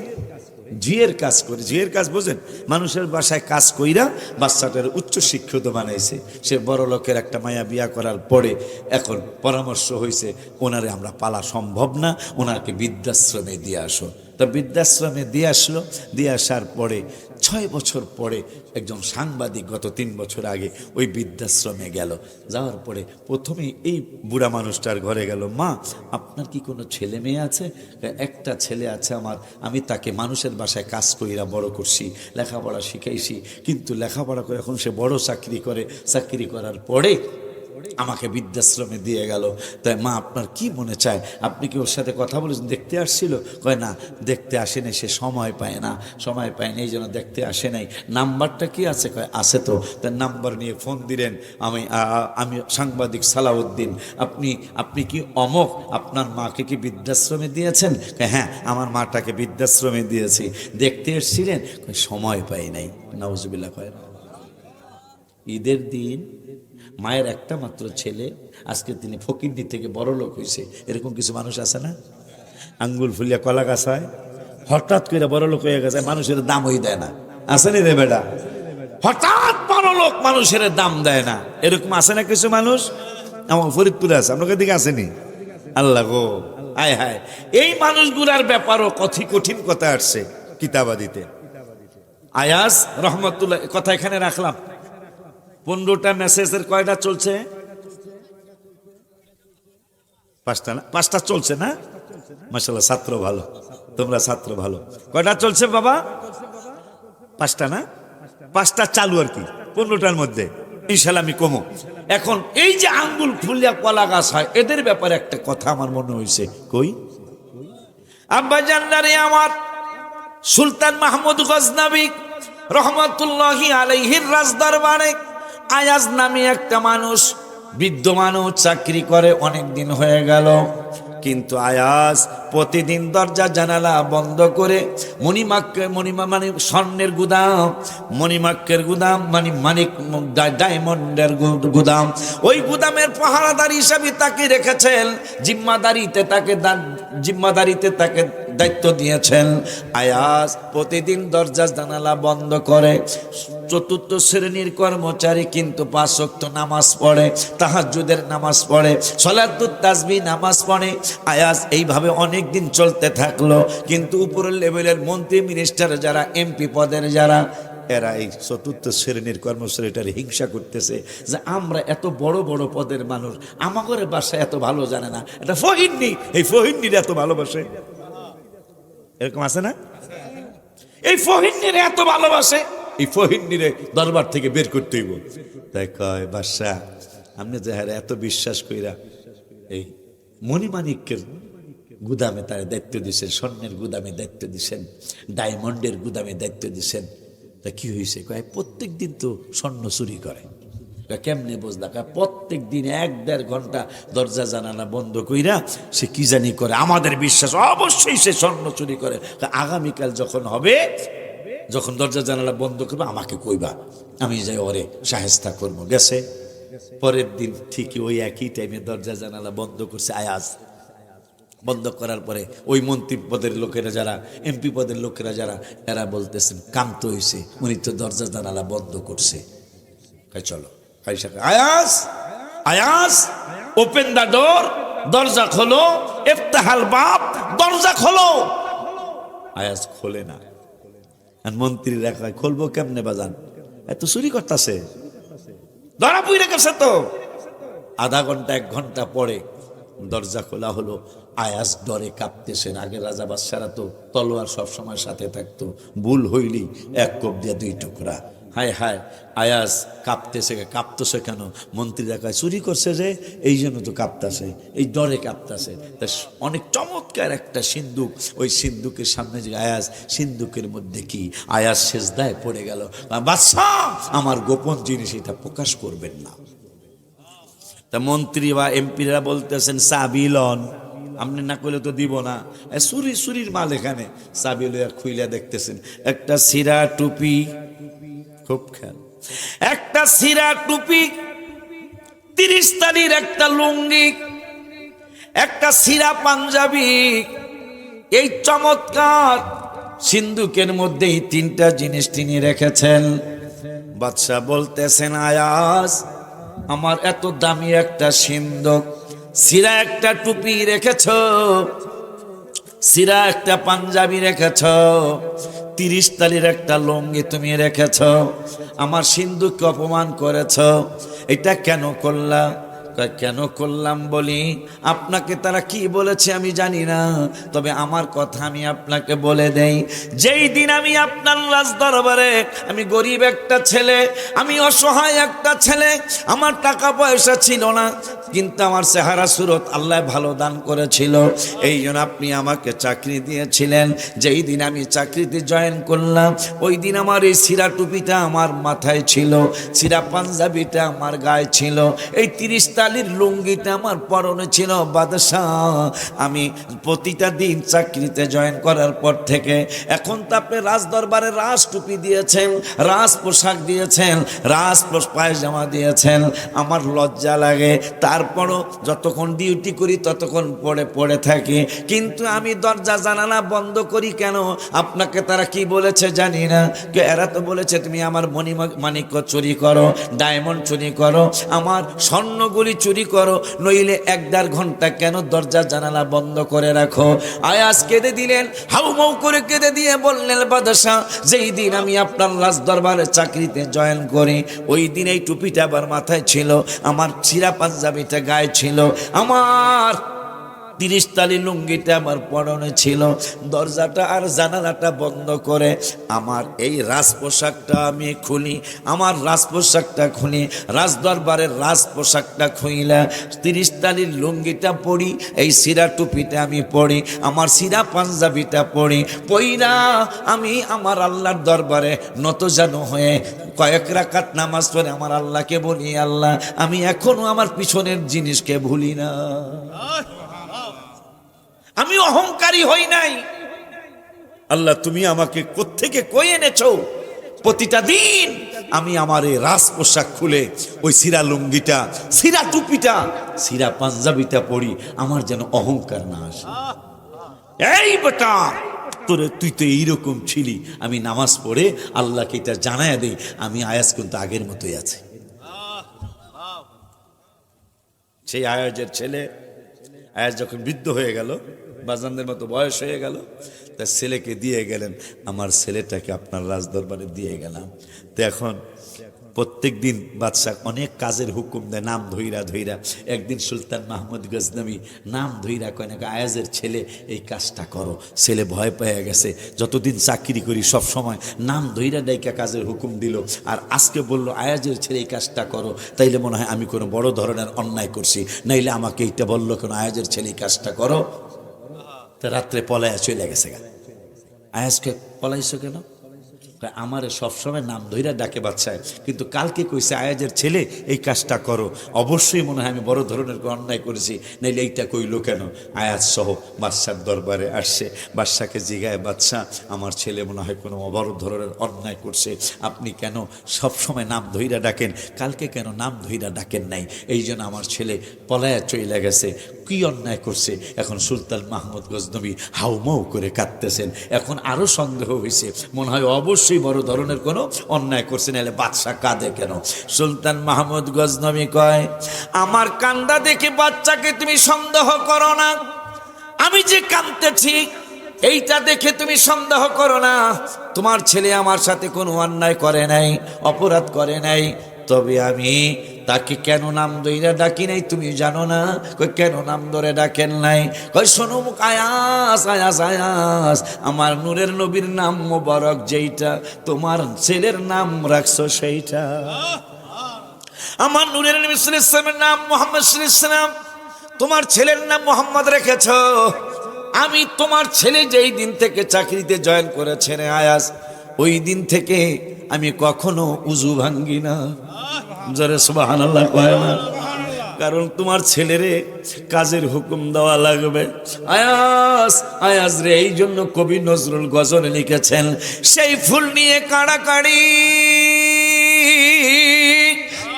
জিয়ের কাজ বোঝেন, মানুষের বাসায় কাজ কইরা বাচ্চাটার উচ্চ শিক্ষিত বানাইছে। সে বড় লোকের একটা মায়া বিয়া করার পরে এখন পরামর্শ হয়েছে ওনারে আমরা পালা সম্ভব না, ওনাকে বৃদ্ধাশ্রমে দিয়ে আসো। তা বৃদ্ধাশ্রমে দিয়ে আসলো, দিয়ে আসার পরে 6 বছর পরে একজন সাংবাদিক গত 3 বছর আগে ওই বৃদ্ধাশ্রমে গেল। যাওয়ার পরে প্রথমেই এই বুড়া মানুষটার ঘরে গেল, মা আপনার কি কোনো ছেলে মেয়ে আছে? একটা ছেলে আছে আমার, আমি তাকে মানুষের বাসায় কাজ কইরা বড় করছি, লেখাপড়া শিখাইছি, কিন্তু লেখাপড়া করে এখন সে বড় চাকরি করে, চাকরি করার পরে আমাকে বৃদ্ধাশ্রমে দিয়ে গেল। তাই মা আপনার কি মনে চায়, আপনি কি ওর সাথে কথা বলেছেন? দেখতে আসছিল? কয় না, দেখতে আসেনি, সে সময় পায় না, সময় পায় না এই জন্য দেখতে আসে নাই। নাম্বারটা কি আছে? কয় আছে তো। তার নাম্বার নিয়ে ফোন দিলেন, আমি সাংবাদিক সালাউদ্দিন, আপনি কি অমক, আপনার মাকে কি বৃদ্ধাশ্রমে দিয়েছেন? কয় হ্যাঁ, আমার মাটাকে বৃদ্ধাশ্রমে দিয়েছি। দেখতে এসেছিলেন? কয় সময় পাই নাই। নাউজুবিল্লাহ। কয় ঈদের দিন মায়ের একটা মাত্র ছেলে, আজকে তিনি ফকিরনি থেকে বড় লোক হয়েছে। এরকম কিছু মানুষ আছে না? আঙ্গুল ফুলিয়া কলা গাছ হয়, হঠাৎ করে বড় লোক হয়ে গেছে, মানুষের দামই দেয় না। আসেনি রে বেটা? হঠাৎ বড় লোক, মানুষের দাম দেয় না। এরকম আছে না কিছু মানুষ? আমার ফরিদপুরে আছে, আপনার দিকে আসেনি? আল্লাহ গো, হায় হায়, এই মানুষগুলার ব্যাপারও কঠিন কথা আসছে কিতাবাদিতে। আয়াজ রহমতুল্লাহ, কথা এখানে রাখলাম। 15টা মেসেজের কয়টা চলছে? 5টা না? 5টা চলছে না? মাশাআল্লাহ, ছাত্র ভালো, তোমরা ছাত্র ভালো। কয়টা চলছে বাবা? 5টা না? 5টা চালু আর কি 15টার মধ্যে, ইনশাআল্লাহ আমি কমো। এখন এই যে আঙ্গুল ফুলিয়া কলা গাছ হয়, এদের ব্যাপারে একটা কথা আমার মনে হয়েছে। কই আব্বা জান্নারে আমার সুলতান মাহমুদ গজনবী রহমতুল্লাহি আলাইহির রাজদরবারে আয়াজ নামে একটা মানুষ, বৃদ্ধ মানুষ, চাকরি করে অনেক দিন হয়ে গেল, কিন্তু আয়াজ প্রতিদিন দরজা জানালা বন্ধ করে মানে স্বর্ণের গুদাম, মণিমাক্যের গুদাম, মানে মানিক ডায়মন্ডের গুদাম, ওই গুদামের পাহারাদার হিসাবে তাকে রেখেছেন, জিম্মাদারিতে তাকে দায়িত্ব দিয়েছেন। আয়াজ প্রতিদিন দরজা জানালা বন্ধ করে, 4র্থ শ্রেণীর কর্মচারী, কিন্তু 5 ওয়াক্ত নামাজ পড়ে, তাহাজ্জুদের নামাজ পড়ে, সালাতুত তাসবিহ নামাজ পড়ে। আয়াজ এইভাবে অনেক দিন চলতে থাকলো, কিন্তু উপরের লেভেলের মন্ত্রী মিনিস্টার যারা, এমপি পদের যারা, এরা এই 4র্থ শ্রেণীর কর্মচারীটার হিংসা করতেছে যে আমরা এত বড় বড় পদের মানুষ, আমাদের বাসায় এত ভালো জানে না, এটা ফহিন্নি, এই ফহিন্নির এত ভালোবাসে। এরকম আছে না? এই ফহিন্নির এত ভালোবাসে, এই ফহিন্নিরে দরবার থেকে বের করতে হইব। তাই কয় বাদশা, আপনি যে হারে এত বিশ্বাস কইরা এই মণিমাণিক্যের গুদামে তার দায়িত্ব দিচ্ছেন, স্বর্ণের গুদামে দায়িত্ব দিচ্ছেন, ডায়মন্ডের গুদামে দায়িত্ব দিচ্ছেন, তা কি হয়েছে? কয় প্রত্যেক দিন তো স্বর্ণ চুরি করে। কেমনে বুঝলা? প্রত্যেক দিন 1-1.5 ঘন্টা দরজা জানালা বন্ধ কইরা সে কি জানি করে, আমাদের বিশ্বাস অবশ্যই সে স্বর্ণ চুরি করে। আগামীকাল যখন হবে, যখন দরজা জানালা বন্ধ করবে আমাকে কইবা, আমি যাই ওরে শায়েস্তা করবো। গেছে, পরের দিন ঠিকই ওই একই টাইমে দরজা জানালা বন্ধ করছে আয়াজ। বন্ধ করার পরে ওই মন্ত্রী পদের লোকেরা যারা, এমপি পদের লোকেরা যারা, এরা বলতেছেন কান্ত হয়েছে, উনি তো দরজা জানালা বন্ধ করছে। চলো আয়াজ, আয়াজ ওপেন দা ডোর, দরজা খোলো, ইফতাহাল বাব, দরজা খোলো। আয়াজ খোলে না। মন্ত্রীরা কয় খুলবো কেমনে বাজান, এত চুরি করতেছে, ধরা পুইরা গেছে তো। আধা ঘন্টা 1 ঘন্টা পরে দরজা খোলা হলো। আয়াজ ডরে কাঁপতেছেন। আগে রাজা বাদশারা তো তলোয়ার সবসময় সাথে থাকতো, ভুল হইলি 1 কোপ দিয়ে 2 টুকরা। হায় হায়, আয়াজ কাঁপতেছে। কাঁপতেছে কেন? মন্ত্রীরা কয় চুরি করছে যে, এই জন্য তো কাঁপতেছে, এই ডরে কাঁপতেছে। তা অনেক চমৎকার একটা সিন্দুক, ওই সিন্দুকের সামনে যে আয়াজ, সিন্দুকের মধ্যে কি? আয়াজ সেজদায় পড়ে গেল। বাদশা, আমার গোপন জিনিস, এটা প্রকাশ করবেন না। তা মন্ত্রী বা এমপিরা বলতেছেন চাবি লন, আপনি না করলে তো দিব না। চুরির মাল এখানে। চাবি লইয়া খুইলা দেখতেছেন একটা সিরা টুপি, খুব খেয়াল, একটা সিরা টুপি, 30 তালির একটা লুঙ্গি, একটা সিরা পাঞ্জাবি। এই চমৎকার সিন্ধুকের মধ্যে এই 3টা জিনিস তিনি রেখেছেন। বাদশা বলতেছেন আয়াজ, আমার এত দামি একটা সিন্ধুক, সিরা একটা টুপি রেখেছ, সিরা একটা পাঞ্জাবি রেখেছ, 30 তালির একটা লুঙ্গি তুমি রেখেছ, আমার সিন্ধুকে অপমান করেছ, এটা কেন করলা? কেন করলাম বলি, আপনাকে তারা কি বলেছে আমি জানি না, তবে আমার কথা আমি আপনাকে বলে দেই। যেই দিন আমি আপনার রাজ দরবারে, আমি গরিব একটা ছেলে, আমি অসহায় একটা ছেলে, আমার টাকা পয়সা ছিল না, কিন্তু আমার চেহারা সুরত আল্লাহ ভালো দান করেছিল, এই জন্য আপনি আমাকে চাকরি দিয়েছিলেন। যেই দিন আমি চাকরিতে জয়েন করলাম, ওই দিন আমার এই সিরা টুপিটা আমার মাথায় ছিল, সিরা পাঞ্জাবিটা আমার গায়ে ছিল, এই 30 তালির লুঙ্গিটা আমার পরনে ছিল। বাদশাহ, আমি প্রতিটা দিন চাকরিতে জয়েন করার পর থেকে এখন তো আপনি রাজ দরবারে রাজ টুপি দিয়েছেন, রাজ পোশাক দিয়েছেন, রাজ পায়জামা দিয়েছেন, আমার লজ্জা লাগে। তারপরও যতক্ষণ ডিউটি করি ততক্ষণ পড়ে থাকি, কিন্তু আমি দরজা জানালা বন্ধ করি কেন? আপনাকে তারা কি বলেছে জানি না, এরা তো বলেছে তুমি আমার মানিক্য চুরি করো, ডায়মন্ড চুরি করো, আমার স্বর্ণগুলি চুরি করো, নইলে 1-1.5 ঘন্টা কেন দরজা জানালা বন্ধ করে রাখো? আয়াজ কেঁদে দিলেন, হাউমাউ করে কেঁদে দিয়ে বললেন, বাদশাহ যেই দিন আমি আপনার রাজ দরবারে চাকরিতে জয়েন করি, ওই দিন এই টুপিটা আবার মাথায় ছিল, আমার সিরা পাঞ্জাবিটা গায়ে ছিল, আমার 30 তালি লুঙ্গিটা আমার পরনে ছিল, দরজাটা আর জানালাটা বন্ধ করে আমার এই রাজ পোশাকটা আমি খুলি, আমার রাজ পোশাকটা খুলি, রাজ দরবারের রাজ পোশাকটা খুইলা 30 তালির লুঙ্গিটা পরি, এই সিরা টুপিটা আমি পরি, আমার সিরা পাঞ্জাবিটা পরি, পইরা আমি আমার আল্লাহর দরবারে নতজানু হয়ে কয়েক রাকাত নামাজ পড়ে আমার আল্লাহকে বলি, আল্লাহ আমি এখনো আমার পিছনের জিনিসকে ভুলি না, আমি অহংকারী হই নাই। আল্লাহ তুমি আমাকে কোত্থেকে কই এনেছো? প্রতিটা দিন আমি আমার এই রাজ পোশাক খুলে ওই সিরা লুঙ্গিটা, সিরা টুপিটা, সিরা পাঞ্জাবিটা পরি, আমার যেন অহংকার না আসে। এই বেটা, তুই তো এইরকম ছিলি, আমি নামাজ পড়ে আল্লাহকে এটা জানায়া দেই, আমি আয়াজ কিন্তু আগের মতোই আছে। সেই আয়াজের ছেলে, আয়াজ যখন বৃদ্ধ হয়ে গেল, বাজানদের মতো বয়স হয়ে গেল, তার ছেলেকে দিয়ে গেলেন, আমার ছেলেটাকে আপনার রাজদরবারে দিয়ে গেলাম। তো এখন প্রত্যেক দিন বাদশাহ অনেক কাজের হুকুম দেয়, নাম ধইরা ধইরা। একদিন সুলতান মাহমুদ গজনবী নাম ধইরা কয় না, আয়াজের ছেলে এই কাজটা করো। ছেলে ভয় পেয়ে গেছে, যতদিন চাকরি করি সব সময় নাম ধইরা ডাইকা কাজের হুকুম দিল, আর আজকে বলল আয়াজের ছেলে এই কাজটা করো, তাইলে মনে হয় আমি কোনো বড় ধরনের অন্যায় করছি, নাইলে আমাকে এইটা বললো কেন আয়াজের ছেলে এই কাজটা করো। তা রাত্রে পলাইয়া চলে গেছে। আয়াজকে পলাইছো কেন? আমারে সবসময় নাম ধইরা ডাকে বাচ্চায়, কিন্তু কালকে কইছে আয়াজের ছেলে এই কাজটা করো, অবশ্যই মনে হয় আমি বড় ধরনের অন্যায় করেছি, নাইলে এইটা কইলো কেন? আয়াজ সহ বাদশার দরবারে আসছে, বাদশাকে জিগায়, বাদশা আমার ছেলে মনে হয় কোনো বড় ধরনের অন্যায় করছে, আপনি কেন সবসময় নাম ধইরা ডাকেন, কালকে কেন নাম ধইরা ডাকেন নাই? এই জন্য আমার ছেলে পলায়া চলে গেছে। কি অন্যায় করছে? এখন সুলতান মাহমুদ গজনবী হাউমাউ করে কাঁদতেছেন। এখন আরো সন্দেহ হয়েছে, মনে হয় অবশ্যই বড় ধরনের কোনো অন্যায় করছে, নাহলে বাদশা কাঁদে কেন? সুলতান মাহমুদ গজনবী কয়, আমার কান্দা দেখে বাচ্চাকে তুমি সন্দেহ করো না, আমি যে কাঁদতেছি এইটা দেখে তুমি সন্দেহ করো না। তোমার ছেলে আমার সাথে কোনো অন্যায় করে নাই, অপরাধ করে নাই, তবে আমি তাকে কেন নাম ধরে ডাকি নাই তুমি জানো না? কই কেন নাম ধরে ডাকেন নাই? কই শোনো মুখ, আয়াস আয়াস আয়াস, আমার নূরের নবীর নাম মোবারক যেইটা, তোমার ছেলের নাম রাখছো সেইটা। আমার নূরের নবী সাল্লাল্লাহু আলাইহি ওয়াসাল্লামের নাম মুহাম্মদ সাল্লাল্লাহু আলাইহি ওয়াসাল্লাম, তোমার ছেলের নাম মোহাম্মদ রেখেছ। আমি তোমার ছেলে যেই দিন থেকে চাকরিতে জয়েন করেছে রে আয়াস, ওই দিন থেকে আমি কখনো উজু ভাঙ্গি না। জোরে সুবহানাল্লাহ কয় না? কারণ তোমার ছেলেরে কাজের হুকুম দেওয়া লাগবে। আয়াস আয়াস রে, এই জন্য কবি নজরুল গজলে লিখেছেন, সেই ফুল নিয়ে কাড়াকাড়ি,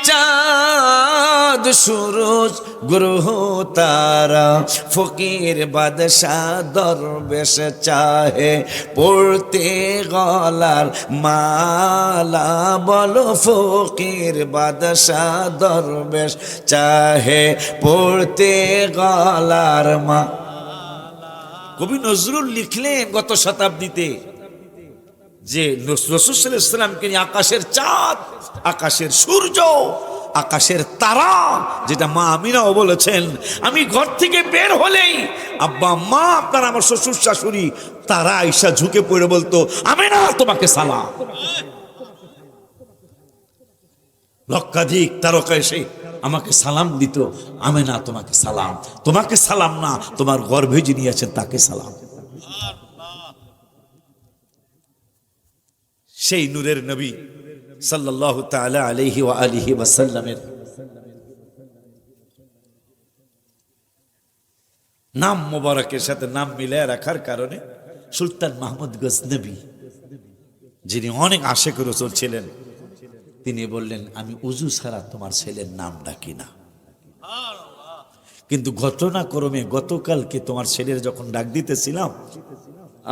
চাঁদ সূরজ গ্রহ তারা, ফকির বাদশাহ দরবেশ চাহে পড়তে গলার মালা, বলো ফকির বাদশাহ দরবেশ চাহে পড়তে গলার মালা। কবি নজরুল লিখলেন গত শতাব্দীতে যে রাসূল সাল্লাল্লাহু আলাইহি ওয়াসাল্লামকে নিয়ে আকাশের চাঁদ, আকাশের সূর্য, আকাশের তারা, যেটা মা আমিনাও বলেছেন, আমি ঘর থেকে বের হলেই আব্বা মা আপনার আমার শ্বশুর শাশুড়ি তারা আয়েশা ঝুঁকে পড়ে বলতো আমিনা তোমাকে সালাম। লক্ষাধিক তারকা এসে আমাকে সালাম দিত, আমিনা তোমাকে সালাম, তোমাকে সালাম না, তোমার গর্ভে যিনি আছেন তাকে সালাম। সেই নূরের নবী সাল্লাল্লাহু তাআলা আলাইহি ওয়া আলিহি ওয়াসাল্লামের নাম মোবারকের সাথে নাম মিলায় রাখার কারণে সুলতান মাহমুদ গজনবী, যিনি অনেক আশেক রাসূল ছিলেন, তিনি বললেন আমি উজু ছাড়া তোমার ছেলের নাম ডাকি না। কিন্তু ঘটনাক্রমে গতকালকে তোমার ছেলের যখন ডাক দিতেছিলাম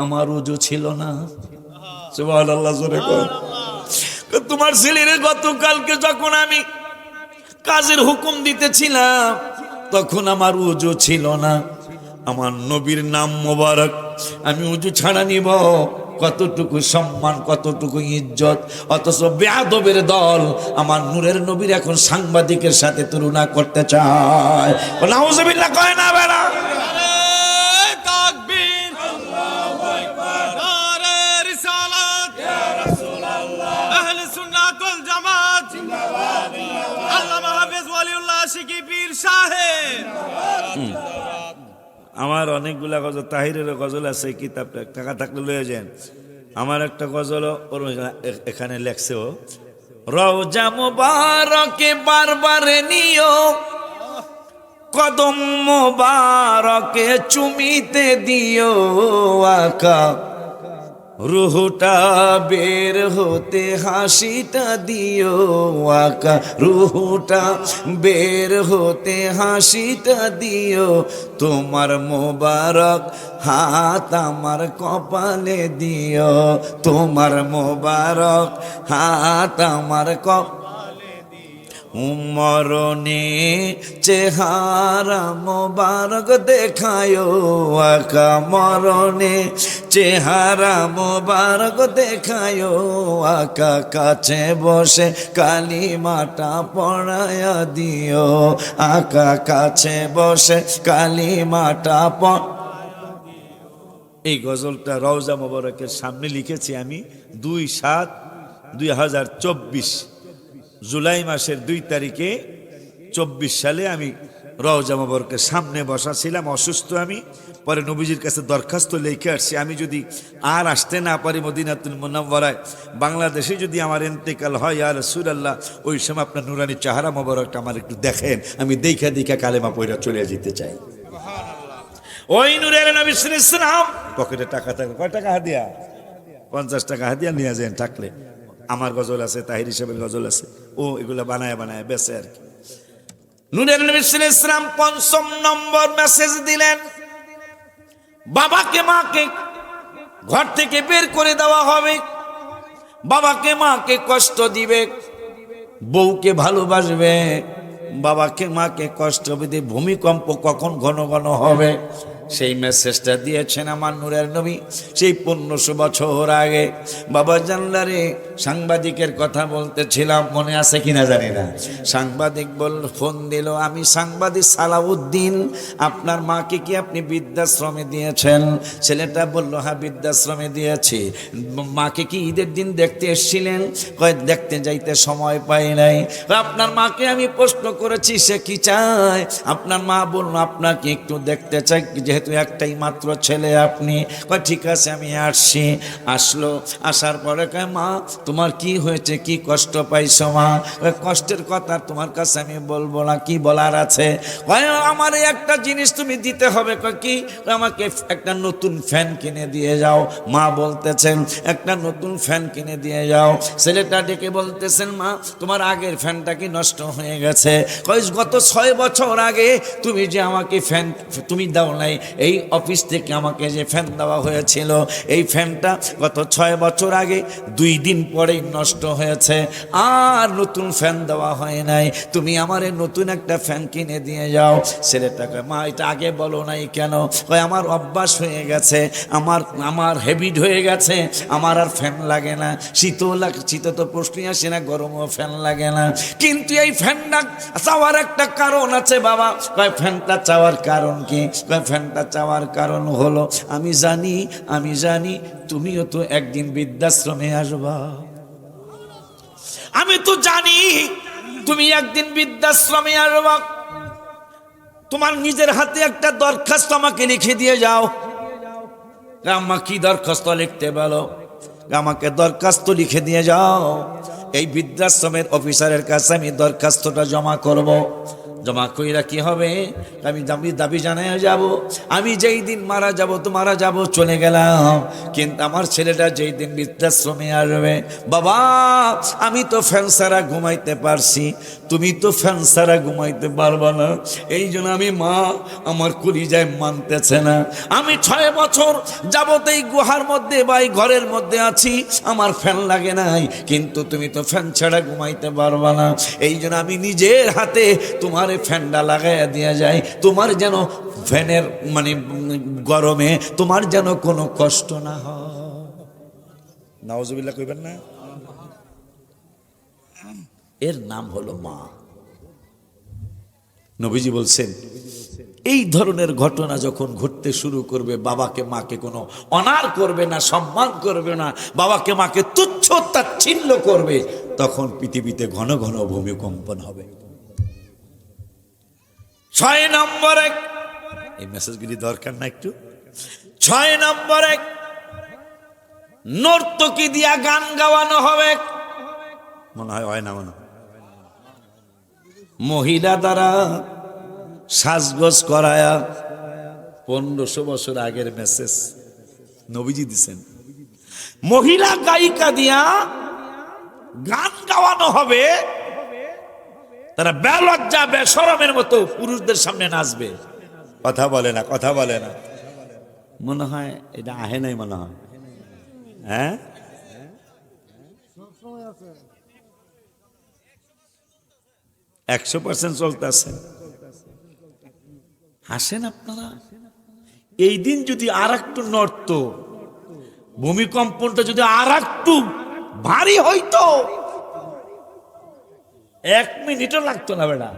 আমার উজু ছিল না। সুবহানাল্লাহ, জোরে কর। তোমার ছেলের গতকালকে যখন আমি কাজের হুকুম দিতেছিলাম তখন আমার উজু ছিল না। আমার নবীর নাম মোবারক আমি উজু ছাড়া নিব, কতটুকু সম্মান, কতটুকু ইজ্জত, অথচ বেয়াদবের দল আমার নূরের নবীর এখন সাংবাদিকের সাথে তুলনা করতে চায়। নাউজুবিল্লাহ কয় না বেড়া? আমার অনেকগুলা গজল, তাহিরের গজল আছে, কিতাবটা টাকা থাকলে লয়ে যান। আমার একটা গজল এখানে লেখছে, ও রওজা মুবারকে বারবারে নিও, কদম মুবারকে চুমিতে দিও, আকা রুহটা বের হতে হাসিটা দিও, আকা রুহটা বের হতে হাসিটা দিও, তোমার মোবারক হাত আমার কপালে দিও, তোমার মোবারক হাত আমার মরণে চেহারা মোবারক দেখায়ো, আকা মরণে চেহারা মোবারক দেখায়ো, আকা কাছে বসে কালিমাটা পড়ায়া দিও, আকা কাছে বসে কালিমাটা এই গজলটা রওজা মোবারকের সামনে লিখেছি আমি 2/7/2024 জুলাই মাসের 2 তারিখে 24 সালে আমি রওজা মোবারকের সামনে বসা ছিলাম, অসুস্থ আমি। পরে নবীজির কাছে দরখাস্ত লিখে আসছি, আমি যদি আর আসতে না পারি মদিনাতুল মুনাওয়ারায়, বাংলাদেশে যদি আমার ইন্তেকাল হয় ইয়া রাসূলুল্লাহ, ওই সময় আপনার নুরানি চেহারা মোবারকটা আমার একটু দেখেন, আমি দেখা দেখা কালেমা পড়া চলে যেতে চাই। ওই নূরের নবী সাল্লাল্লাহু আলাইহি ওয়াসাল্লাম পকেটে টাকা থাকলে, কয় টাকা হাদিয়া? 50 টাকা হাদিয়া নিয়ে যান থাকলে। আমার গজল আছে, তাহির হিসেবের গজল আছে, ও এগুলো বানায় বানায় বেচে আর কি। নূরের নবী সাল্লাল্লাহু আলাইহি ওয়াসাল্লাম 5ম নম্বর মেসেজ দিলেন, বাবাকে মাকে ঘর থেকে বের করে দেওয়া হবে, বাবাকে মাকে কষ্ট দিবে, বউকে ভালোবাসবে, বাবাকে মাকে কষ্ট দিবে, ভূমিকম্প কখন ঘন ঘন হবে সেই মেসেজটা দিয়েছেন আমার নূরের নবী সেই 1500 বছর আগে। বাবা জানলারে সাংবাদিকের কথা বলতেছিলাম, মনে আছে কিনা জানি না। সাংবাদিক ফোন দিল, আমি সাংবাদিক সালাউদ্দিন, আপনার মাকে কি আপনি বৃদ্ধাশ্রমে দিয়েছেন? ছেলেটা বলল হ্যাঁ বৃদ্ধাশ্রমে দিয়েছি। মাকে কি ঈদের দিন দেখতে এসেছিলেন? কয় দেখতে যাইতে সময় পাই নাই। আপনার মাকে আমি প্রশ্ন করেছি সে কি চায়? আপনার মা বলল আপনাকে একটু দেখতে চাই, যেহেতু একটাই মাত্র ছেলে আপনি। কয় ঠিক আছে আমি আসছি। আসলো, আসার পরে কয় মা তোমার কি হয়েছে, কি কষ্ট পাইছো মা? কষ্টের কথা তোমার কাছে আমি বলবো না, কি বলার আছে? কয় আমার একটা জিনিস তুমি দিতে হবে। কয় কি? আমাকে একটা নতুন ফ্যান কিনে দিয়ে যাও। মা বলতেছেন একটা নতুন ফ্যান কিনে দিয়ে যাও। ছেলেটা ডেকে বলতেছেন মা তোমার আগের ফ্যানটা কি নষ্ট হয়ে গেছে? কয় গত 6 বছর আগে তুমি যে আমাকে ফ্যান তুমি দাও নাই, এই অফিস থেকে আমাকে যে ফ্যান দেওয়া হয়েছিল, এই ফ্যানটা গত 6 বছর আগে 2 দিন পরেই নষ্ট হয়েছে, আর নতুন ফ্যান দেওয়া হয় নাই, তুমি আমারে নতুন একটা ফ্যান কিনে দিয়ে যাও। ছেলেটাকে, মা এটা আগে বলো নাই কেন? কয় আমার অভ্যাস হয়ে গেছে, আমার হ্যাবিট হয়ে গেছে, আমার আর ফ্যান লাগে না, শীতও তো প্রশ্নই আসে না, গরমও ফ্যান লাগে না। কিন্তু এই ফ্যানটা চাওয়ার একটা কারণ আছে বাবা। কয় ফ্যানটা চাওয়ার কারণ কি? কয় ফ্যানটা চাওয়ার কারণ হলো আমি জানি তুমিও তো একদিন বৃদ্ধাশ্রমে আসবা। আমি তো জানি তুমি একদিন বৃদ্ধাশ্রমে আসবা। তোমার নিজের হাতে একটা দরখাস্ত আমাকে লিখে দিয়ে যাও। আম্মা কি দরখাস্ত লিখতে বলো? আমাকে দরখাস্ত লিখে দিয়ে যাও, এই বৃদ্ধাশ্রমের অফিসারের কাছে আমি দরখাস্তটা জমা করব। জমা কইরা কি হবে? আমি দাবি জানাই যাব, আমি যেই দিন মারা যাব চলে গেলাম, কিন্তু আমার ছেলেটা যেই দিন বৃদ্ধাশ্রমে আসবে, বাবা আমি তো ফ্যান ছাড়া ঘুমাইতে পারছি, তুমি তো ফ্যান ছাড়া ঘুমাইতে পারবা না। এই জন্য আমি, মা আমার কলিজায় মানতেছে না, আমি 6 বছর যাবত এই গুহার মধ্যে বা এই ঘরের মধ্যে আছি, আমার ফ্যান লাগে নাই, কিন্তু তুমি তো ফ্যান ছাড়া ঘুমাইতে পারবা না। এই জন্য আমি নিজের হাতে তোমার ফ্যানটা লাগাইয়া দিয়া যায়, তোমার যেন ফ্যানের মানে গরমে তোমার যেন কোনো কষ্ট না হয়। নাউজুবিল্লাহ কইবেন না? এর নাম হলো মা। নবীজি বলছেন এই ধরনের ঘটনা যখন ঘটতে শুরু করবে, বাবাকে মাকে কোনো অনার করবে না, সম্মান করবে না, বাবাকে মাকে তুচ্ছ তাচ্ছিল্য করবে, তখন পৃথিবীতে ঘন ঘন ভূমিকম্পন হবে। 6 নম্বরে, এই মেসেজগুলি দরকার না একটু? 6 নম্বরে নর্তকী দিয়া গান গাওয়ানো হবে। মনে হয় না, মনে হয় মহিলা দ্বারা সাজগোজ করায়া। 1500 বছর আগের মেসেজ নবীজি দিছেন। মহিলা গায়িকা দিয়া গান গাওয়ানো হবে, তারা বেলজ্জা বেশরমের মতো পুরুষদের সামনে নাচবে। কথা বলে না, মনে হয় এটা আহে নাই, মনে হয়। হ্যাঁ, 100% চলতেছে। হাসেন আপনারা। এই দিন যদি আর একটু নড়ত, ভূমিকম্পনটা যদি আর একটু ভারী হইতো, 1 মিনিটও লাগতো না বেটা।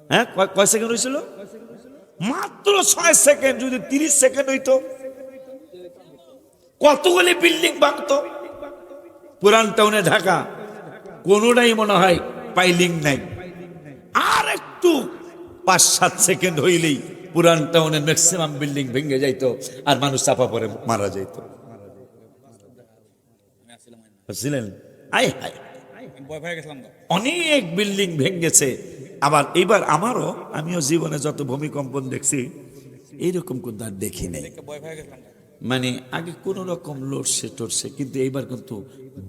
হ্যাঁ, কয় সেকেন্ড হয়েছিল? মাত্র 6 সেকেন্ড। যদি 30 সেকেন্ড হইতো, কতগুলি বিল্ডিং ভাঙতো। পুরান টাউনে ঢাকা কোনোটাই মনে হয় পাইলিং নাই। আর একটু 5-7 সেকেন্ড হইলেই পুরান টাউনের ম্যাক্সিমাম বিল্ডিং ভেঙে যাইতো, আর মানুষ চাপা পড়ে মারা যাইতো। বুঝলেন? অনেক বিল্ডিং ভেঙেছে। আবার এইবার আমিও জীবনে যত ভূমিকম্পন দেখছি, এইরকম কোন আর দেখি নাই। মানে আগে কোন রকম লড়ছে, কিন্তু এইবার কিন্তু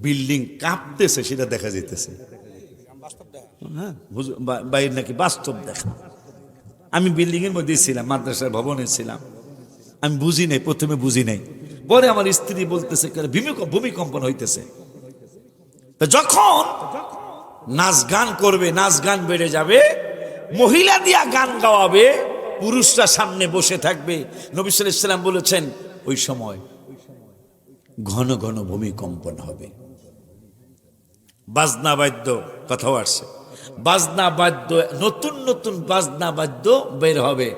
বিল্ডিং কাঁপতেছে, সেটা দেখা যাইতেছে। হ্যাঁ, বাইরে নাকি বাস্তব দেখা। আমি বিল্ডিং এর মধ্যে ছিলাম, মাদ্রাসার ভবনে ছিলাম, আমি বুঝি নাই, প্রথমে বুঝি নাই, পরে আমার স্ত্রী বলতেছে ভূমিকম্পন হইতেছে। তো যখন নাচ গান করবে, নাচ গান বেড়ে যাবে, মহিলা দিয়া গান গাওয়াবে, পুরুষরা সামনে বসে থাকবে। নবী সাল্লাল্লাহু আলাইহি ওয়াসাল্লাম বলেছেন ওই সময় ঘন ঘন ভূমিকম্পন হবে। বাজনা বাদ্য কথাও আসছে, বাজনা বাদ্য, নতুন নতুন বাজনা বাদ্য বের হবে।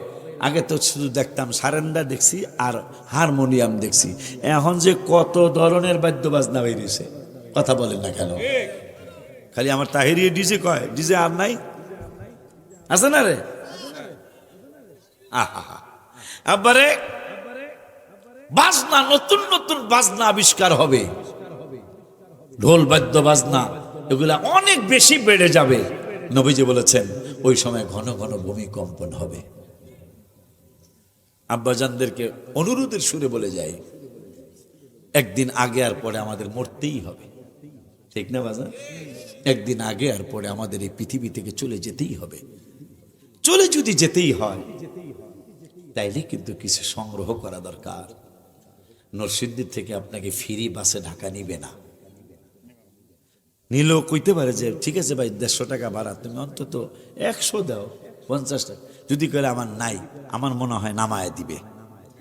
আগে তো শুধু দেখতাম সারেন্ডা দেখছি আর হারমোনিয়াম দেখছি, এখন যে কত ধরনের বাদ্য বাজনা বেরিয়েছে। কথা বলেন না কেন? খালি আমার তাহিরি ডিজে কয়, ডিজে আর নাই, আছে না রে? আবারে বাজনা, নতুন নতুন বাজনা আবিষ্কার হবে, ঢোল বাদ্য বাজনা এগুলা অনেক বেশি বেড়ে যাবে। নবীজি বলেছেন ওই সময় ঘন ঘন ভূমিকম্পন হবে। আব্বাজানদেরকে অনুরোধের সুরে বলে যায়, একদিন আগে আর পরে আমাদের মরতেই হবে, ঠিক না বাজান? একদিন আগে আর পরে আমাদের এই পৃথিবী থেকে চলে যেতেই হবে। চলে যদি যেতেই হয়, তাইলে কিন্তু কিছু সংগ্রহ করা দরকার। নরসিংদীর থেকে আপনাকে ফ্রি বাসে ঢাকা নিবে না, নিলেও কইতে পারে যে ঠিক আছে ভাই 150 টাকা ভাড়া, তুমি অন্তত 100 দাও, 50 টাকা। যদি করে আমার নাই, আমার মনে হয় নামায় দিবে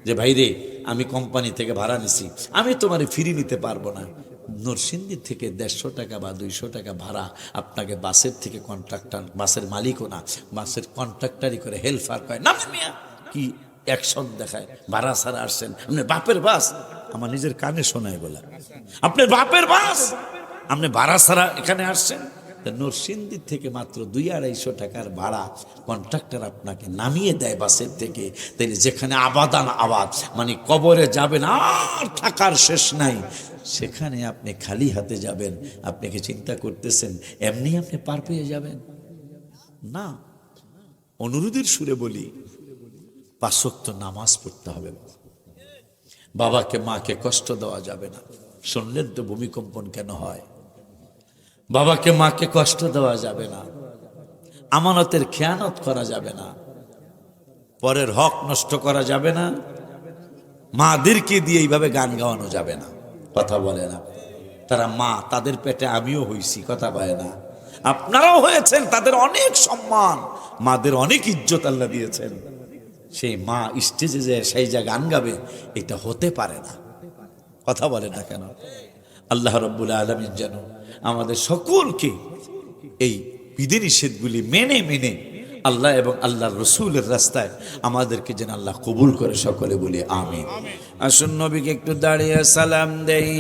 যে ভাই রে আমি কোম্পানি থেকে ভাড়া নিছি, আমি তোমার ফ্রি নিতে পারবো না। নরসিংদী থেকে 150 টাকা বা 200 টাকা ভাড়া আপনাকে বাসের থেকে কন্ট্রাক্টর, বাসের মালিকও না, বাসের কন্ট্রাক্টারই করে হেল্পার কয় না মিয়া কি অ্যাকশন দেখায়, ভাড়া ছাড়া আসছেন, আপনার বাপের বাস। আমার নিজের কানে শোনায় বলা, আপনার বাপের বাস, আপনি ভাড়া ছাড়া এখানে আসছেন। নরসিংদী থেকে মাত্র 200-250 টাকার ভাড়া কন্ট্রাক্টর আপনাকে নামিয়ে দেয় বাসের থেকে। তাইলে যেখানে আবাদান আবাদ, মানে কবরে যাবেন আর থাকার শেষ নাই, সেখানে আপনি খালি হাতে যাবেন। আপনি কি চিন্তা করতেছেন এমনি আপনি পার পেয়ে যাবেন? না, অনুরোধের সুরে বলি 5 ওয়াক্ত নামাজ পড়তে হবে। বাবাকে মাকে কষ্ট দেওয়া যাবে না। শুনলেন তো ভূমিকম্পন কেন হয়? বাবাকে মাকে কষ্ট দেওয়া যাবে না, আমানতের খেয়ানত করা যাবে না, পরের হক নষ্ট করা যাবে না, মাদেরকে দিয়ে এইভাবে গান গাওয়ানো যাবে না। কথা বলে না, তারা মা, তাদের পেটে আমিও হইছি, কথা বলে না, আপনারাও হয়েছেন, তাদের অনেক সম্মান, মাদের অনেক ইজ্জত আল্লাহ দিয়েছেন। সেই মা স্টেজে যে সেই যা গান গাবে, এটা হতে পারে না। কথা বলে না কেন? আল্লাহ রাব্বুল আলামিন যেন আমাদের সকলকে এই বিধিনিষেধগুলি মেনে মেনে আল্লাহ এবং আল্লাহর রসুলের রাস্তায় আমাদেরকে যেন আল্লাহ কবুল করে, সকলে বলি আমিন। আসুন নবীকে একটু দাঁড়িয়ে সালাম দেই।